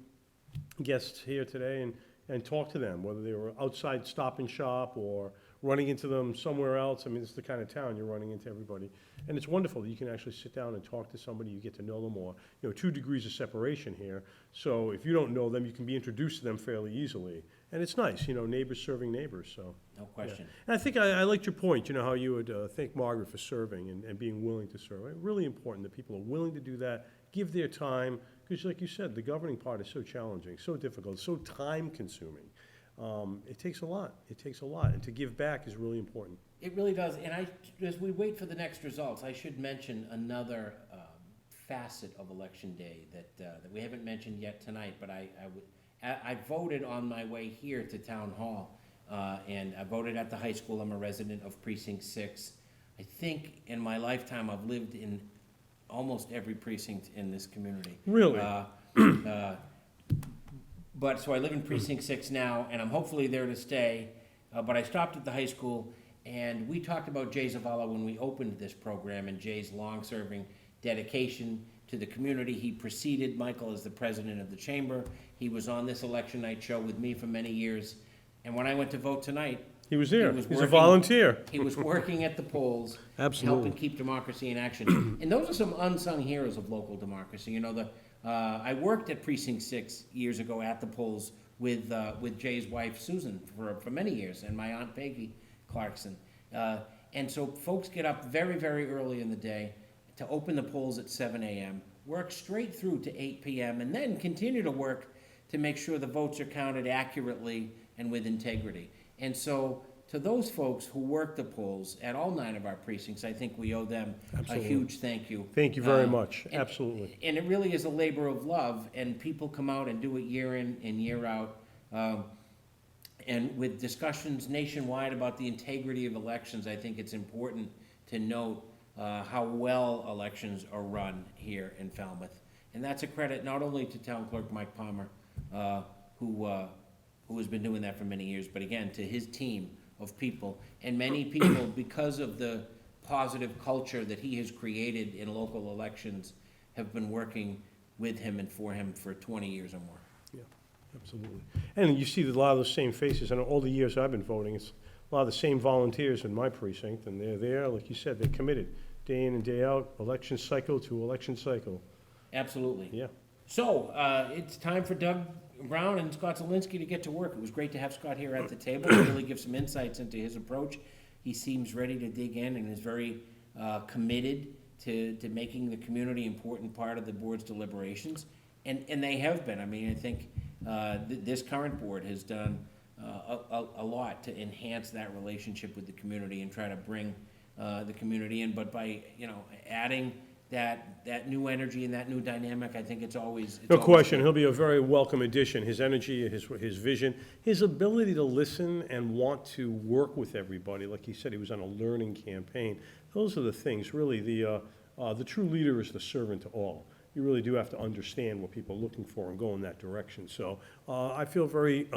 guests here today, and talk to them, whether they were outside Stop and Shop or running into them somewhere else. I mean, it's the kind of town you're running into everybody. And it's wonderful that you can actually sit down and talk to somebody, you get to know them more. 2 degrees of separation here, so if you don't know them, you can be introduced to them fairly easily. And it's nice, neighbors serving neighbors, so. No question. And I think I liked your point, how you would thank Margaret for serving and being willing to serve. Really important that people are willing to do that, give their time, because like you said, the governing part is so challenging, so difficult, so time-consuming. It takes a lot. It takes a lot, and to give back is really important. It really does, and as we wait for the next results, I should mention another facet of Election Day that we haven't mentioned yet tonight, but I voted on my way here to Town Hall, and I voted at the high school. I'm a resident of Precinct 6. I think in my lifetime, I've lived in almost every precinct in this community. Really? But, so I live in Precinct 6 now, and I'm hopefully there to stay. But I stopped at the high school, and we talked about Jay Zavala when we opened this program, and Jay's long-serving dedication to the community. He preceded Michael as the president of the chamber. He was on this election night show with me for many years. And when I went to vote tonight, He was there. was He's a working- volunteer. he was working at the polls, Absolutely. helping keep democracy in action. And those are some unsung heroes of local democracy. I worked at Precinct 6 years ago at the polls with Jay's wife, Susan, for many years, and my Aunt Peggy Clarkson. And so folks get up very, very early in the day to open the polls at 7 a.m., work straight through to 8 p.m., and then continue to work to make sure the votes are counted accurately and with integrity. And so to those folks who work the polls at all 9 of our precincts, I think we owe them a Absolutely. huge thank you. Thank you very Um, much, and- absolutely. And it really is a labor of love, and people come out and do it year in and year out. And with discussions nationwide about the integrity of elections, I think it's important to note how well elections are run here in Falmouth. And that's a credit not only to Town Clerk Mike Palmer, who has been doing that for many years, but again, to his team of people. And many people, because of the positive culture that he has created in local elections, have been working with him and for him for 20 years or more. Absolutely. And you see a lot of those same faces, and all the years I've been voting, it's a lot of the same volunteers in my precinct, and they're there, like you said, they're committed, day in and day out, election cycle to election cycle. Absolutely. Yeah. So, it's time for Doug Brown and Scott Zielinski to get to work. It was great to have Scott here at the table to really give some insights into his approach. He seems ready to dig in and is very committed to making the community an important part of the board's deliberations. And they have been. I mean, I think this current board has done a lot to enhance that relationship with the community and try to bring the community in. But by, adding that new energy and that new dynamic, I think it's always. No question, he'll be a very welcome addition. His energy, his vision, his ability to listen and want to work with everybody. Like he said, he was on a learning campaign. Those are the things, really. The true leader is the servant to all. You really do have to understand what people are looking for and go in that direction. So I feel very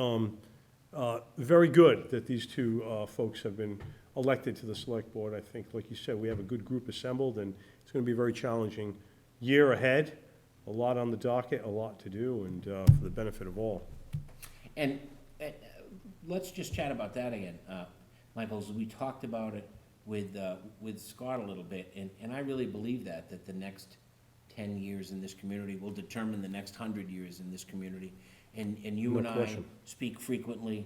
good that these two folks have been elected to the select board. I think, like you said, we have a good group assembled, and it's going to be a very challenging year ahead. A lot on the docket, a lot to do, and for the benefit of all. And let's just chat about that again, Michael. We talked about it with Scott a little bit, and I really believe that the next 10 years in this community will determine the next 100 years in this community. And you No and I question. speak frequently.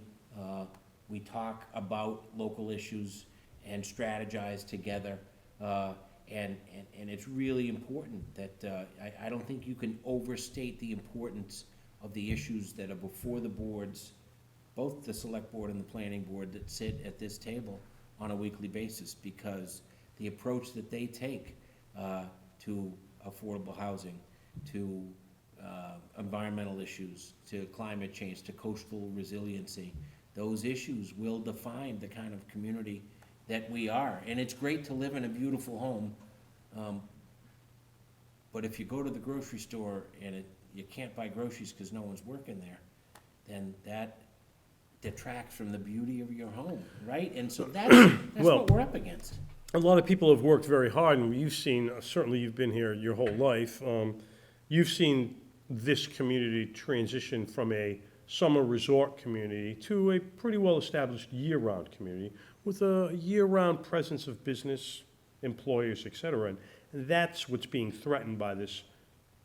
We talk about local issues and strategize together. And it's really important that I don't think you can overstate the importance of the issues that are before the boards, both the select board and the planning board, that sit at this table on a weekly basis, because the approach that they take to affordable housing, to environmental issues, to climate change, to coastal resiliency, those issues will define the kind of community that we are. And it's great to live in a beautiful home, but if you go to the grocery store and you can't buy groceries because no one's working there, then that detracts from the beauty of your home, right? And so that's Well, what we're up against. A lot of people have worked very hard, and you've seen, certainly you've been here your whole life, you've seen this community transition from a summer resort community to a pretty well-established year-round community with a year-round presence of business, employers, et cetera. And that's what's being threatened by this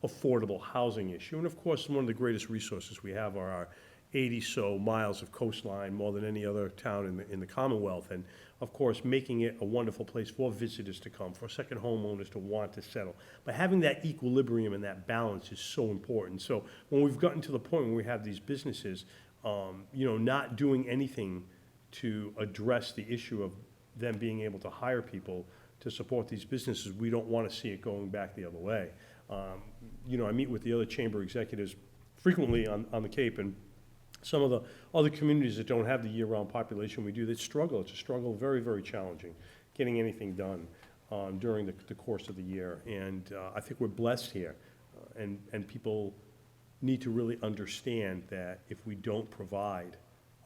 affordable housing issue. And of course, one of the greatest resources we have are our 80-so miles of coastline, more than any other town in the Commonwealth. And of course, making it a wonderful place for visitors to come, for second homeowners to want to settle. But having that equilibrium and that balance is so important. So when we've gotten to the point where we have these businesses, not doing anything to address the issue of them being able to hire people to support these businesses, we don't want to see it going back the other way. I meet with the other chamber executives frequently on the Cape, and some of the other communities that don't have the year-round population we do, they struggle. It's a struggle, very, very challenging, getting anything done during the course of the year. And I think we're blessed here. And people need to really understand that if we don't provide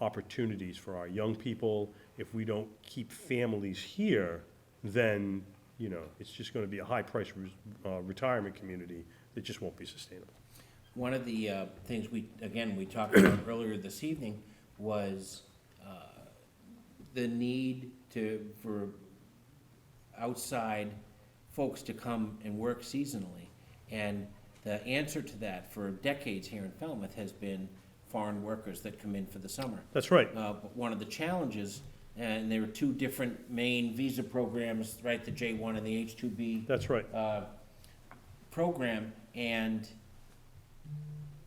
opportunities for our young people, if we don't keep families here, then, it's just going to be a high-priced retirement community that just won't be sustainable. One of the things we talked about earlier this evening was the need for outside folks to come and work seasonally. And the answer to that for decades here in Falmouth has been foreign workers that come in for the summer. That's right. But one of the challenges, and there are two different main visa programs, right, the J1 and the H2B That's right. program, and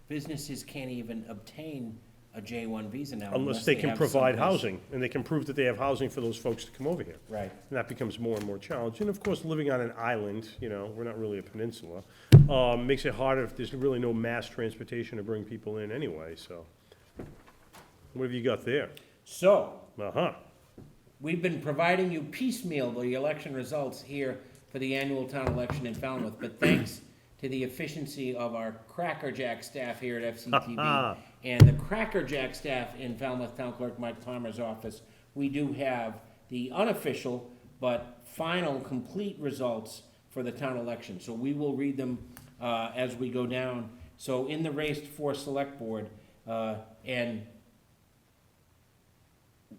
businesses can't even obtain a J1 visa now. Unless they can have provide someplace- housing, and they can prove that they have housing for those folks to come over here. Right. And that becomes more and more challenging. And of course, living on an island, we're not really a peninsula, makes it harder if there's really no mass transportation to bring people in anyway, so. What have you got there? So, Uh-huh. we've been providing you piecemeal the election results here for the annual town election in Falmouth, but thanks to the efficiency of our crackerjack staff here at FCTV and the crackerjack staff in Falmouth Town Clerk Mike Palmer's office, we do have the unofficial but final complete results for the town election. So we will read them as we go down. So in the race for select board, and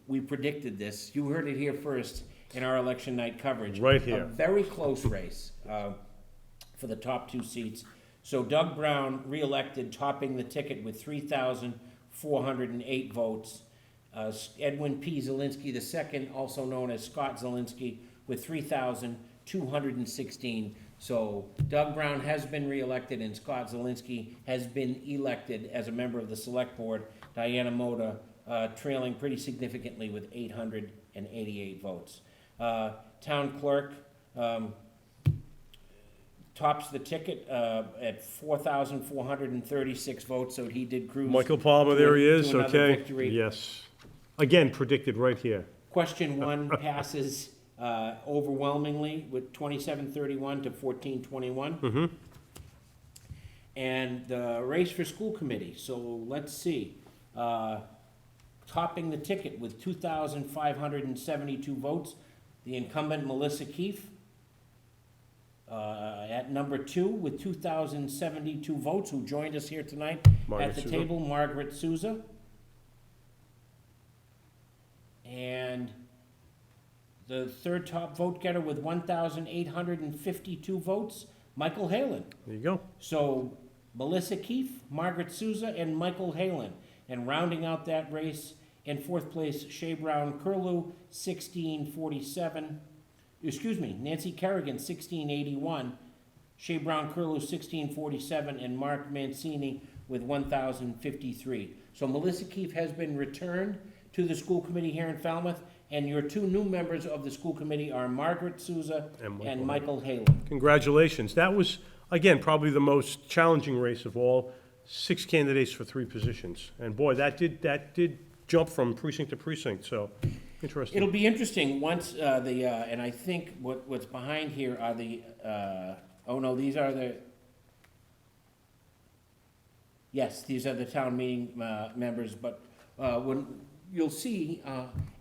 we predicted this. You heard it here first in our election night coverage. Right here. A very close race for the top two seats. So Doug Brown, re-elected, topping the ticket with 3,408 votes. Edwin P. Zielinski II, also known as Scott Zielinski, with 3,216. So Doug Brown has been re-elected and Scott Zielinski has been elected as a member of the select board. Diana Moda trailing pretty significantly with 888 votes. Town clerk tops the ticket at 4,436 votes, so he did cruise. Michael Palmer, there he is, to another okay. victory. Yes. Again, predicted right here. Question 1 passes overwhelmingly with 2731 to 1421. And the race for school committee, so let's see. Topping the ticket with 2,572 votes, the incumbent Melissa Keefe. At number 2 with 2,072 votes, who joined us here tonight Margaret at the Souza. table, Margaret Souza. And the third top vote getter with 1,852 votes, Michael Halen. There you go. So Melissa Keefe, Margaret Souza, and Michael Halen. And rounding out that race, in fourth place, Shea Brown Curlew, 1647. Nancy Kerrigan, 1681. Shea Brown Curlew, 1647, and Mark Mancini with 1,053. So Melissa Keefe has been returned to the school committee here in Falmouth, and your two new members of the school committee are Margaret Souza and Michael Halen. Congratulations. That was, again, probably the most challenging race of all. 6 candidates for 3 positions. And boy, that did jump from precinct to precinct, so interesting. It'll be interesting once and I think what's behind here are the, these are the, yes, these are the town meeting members, but when, you'll see,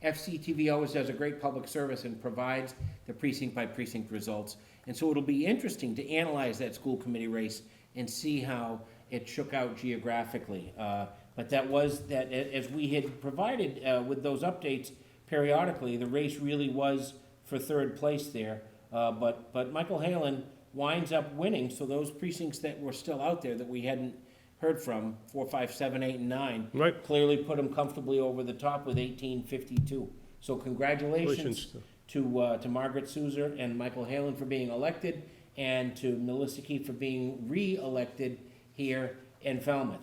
FCTV always does a great public service and provides the precinct by precinct results. And so it'll be interesting to analyze that school committee race and see how it shook out geographically. But that was, that as we had provided with those updates periodically, the race really was for third place there. But Michael Halen winds up winning, so those precincts that were still out there that we hadn't heard from, 4, 5, 7, 8, and 9, Right. clearly put him comfortably over the top with 1852. So congratulations to Margaret Souza and Michael Halen for being elected, and to Melissa Keefe for being re-elected here in Falmouth.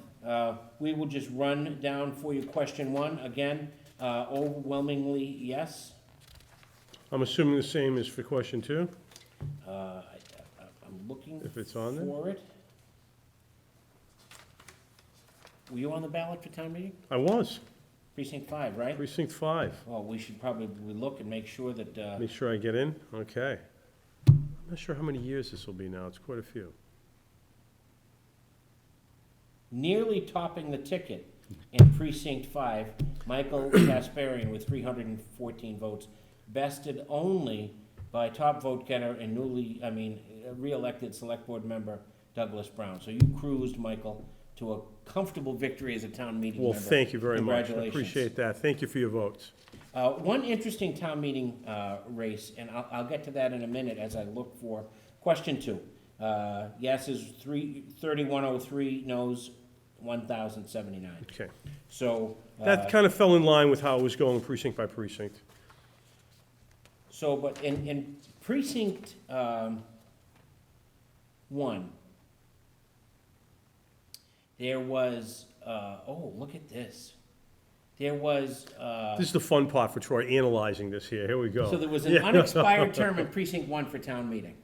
We will just run down for you question 1 again. Overwhelmingly yes. I'm assuming the same is for question 2? I'm looking If it's on there? for it. Were you on the ballot for town meeting? I was. Precinct 5, right? Precinct 5. Well, we should probably look and make sure that, Make sure I get in? Okay. I'm not sure how many years this will be now. It's quite a few. nearly topping the ticket in Precinct 5, Michael Kasparian with 314 votes, bested only by top vote getter and re-elected select board member Douglas Brown. So you cruised, Michael, to a comfortable victory as a town meeting member. Well, thank you very much. I Congratulations. appreciate that. Thank you for your votes. One interesting town meeting race, and I'll get to that in a minute as I look for question 2. Yes is 3,103, no's 1,079. Okay. So. That kind of fell in line with how it was going precinct by precinct. So, but in precinct 1, there was, oh, look at this. there was, This is the fun part for Troy, analyzing this here. Here we go. so there was an unexpired term in Precinct 1 for town meeting.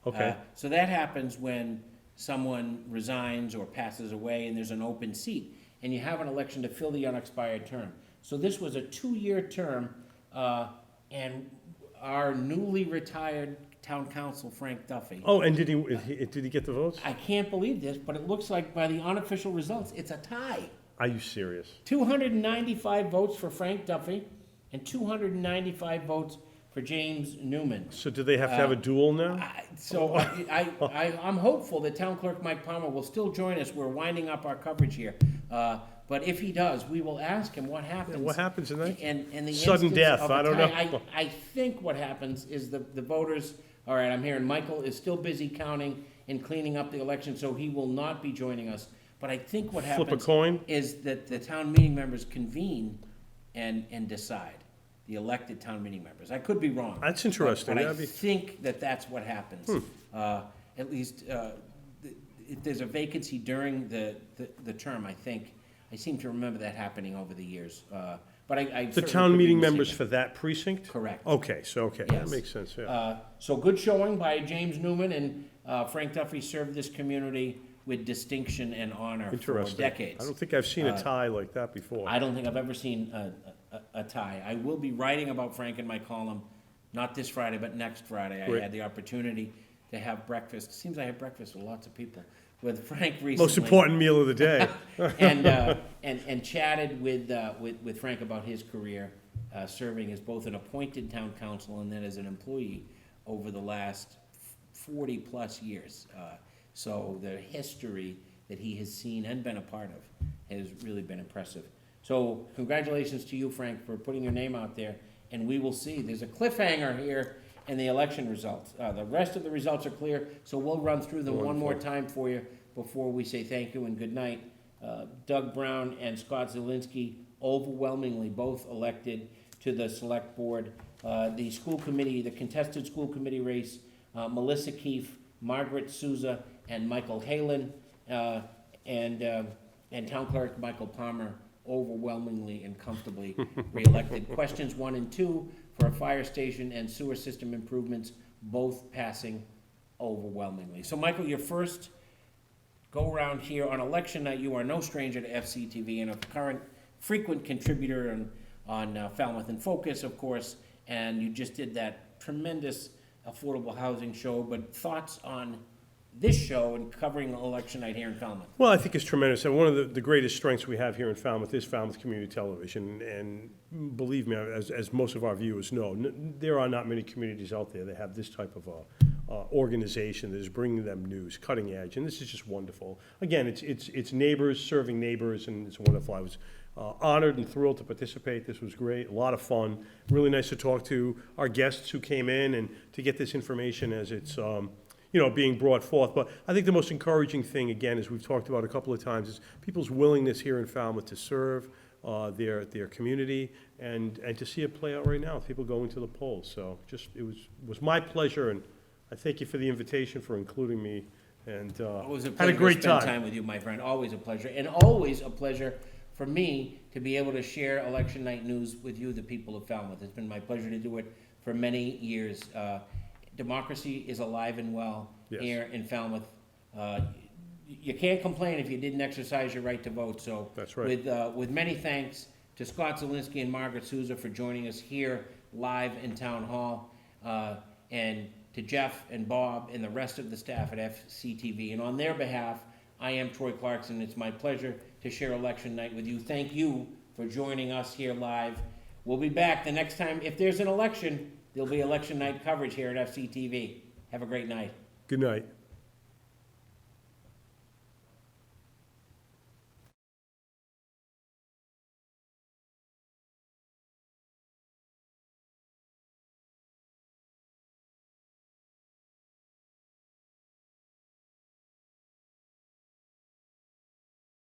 Okay. So that happens when someone resigns or passes away and there's an open seat, and you have an election to fill the unexpired term. So this was a 2-year term, and our newly retired town council, Frank Duffy. Oh, and did he get the votes? I can't believe this, but it looks like by the unofficial results, it's a tie. Are you serious? 295 votes for Frank Duffy and 295 votes for James Newman. So do they have to have a duel now? I'm hopeful that Town Clerk Mike Palmer will still join us. We're winding up our coverage here. But if he does, we will ask him what happens. What happens in that? And the Sudden instance death, of a I don't tie. know. I think what happens is the voters, all right, I'm hearing Michael is still busy counting and cleaning up the election, so he will not be joining us. But I think what happens Flip a coin? is that the town meeting members convene and decide, the elected town meeting members. I could be wrong. That's interesting. But I That'd be- think that that's what happens. At least, if there's a vacancy during the term, I seem to remember that happening over the years. But I The certainly could town be meeting members mistaken. for that precinct? Correct. Okay, that Yes. makes sense, yeah. So good showing by James Newman, and Frank Duffy served this community with distinction and honor for Interesting. decades. I don't think I've seen a tie like that before. I don't think I've ever seen a tie. I will be writing about Frank in my column, not this Friday, but next Friday. I Great. had the opportunity to have breakfast. Seems I have breakfast with lots of people. With Frank recently. Most important meal of the day. and chatted with Frank about his career, serving as both an appointed town council and then as an employee over the last 40-plus years. So the history that he has seen and been a part of has really been impressive. So congratulations to you, Frank, for putting your name out there, and we will see. There's a cliffhanger here in the election results. The rest of the results are clear, so we'll run through them one more time for you before we say thank you and good night. Doug Brown and Scott Zielinski overwhelmingly both elected to the select board. The school committee, the contested school committee race, Melissa Keefe, Margaret Souza, and Michael Halen, and Town Clerk Michael Palmer overwhelmingly and comfortably reelected. Questions 1 and 2 for a fire station and sewer system improvements, both passing overwhelmingly. So Michael, your first go around here on election night. You are no stranger to FCTV and a current frequent contributor on Falmouth in Focus, of course, and you just did that tremendous affordable housing show, but thoughts on this show and covering election night here in Falmouth? Well, I think it's tremendous. And one of the greatest strengths we have here in Falmouth is Falmouth Community Television. And believe me, as most of our viewers know, there are not many communities out there that have this type of organization that is bringing them news, cutting edge. And this is just wonderful. Again, it's neighbors serving neighbors, and it's wonderful. I was honored and thrilled to participate. This was great, a lot of fun. Really nice to talk to our guests who came in and to get this information as it's being brought forth. But I think the most encouraging thing, again, as we've talked about a couple of times, is people's willingness here in Falmouth to serve their community and to see it play out right now, people going to the polls. So just, it was my pleasure, and I thank you for the invitation, for including me, and Always a had a pleasure great to spend time. time with you, my friend. Always a pleasure. And always a pleasure for me to be able to share election night news with you, the people of Falmouth. It's been my pleasure to do it for many years. Democracy is alive and well Yes. here in Falmouth. You can't complain if you didn't exercise your right to vote. So That's right. with many thanks to Scott Zielinski and Margaret Souza for joining us here live in Town Hall, and to Jeff and Bob and the rest of the staff at FCTV. And on their behalf, I am Troy Clarkson. It's my pleasure to share election night with you. Thank you for joining us here live. We'll be back the next time. If there's an election, there'll be election night coverage here at FCTV. Have a great night. Good night.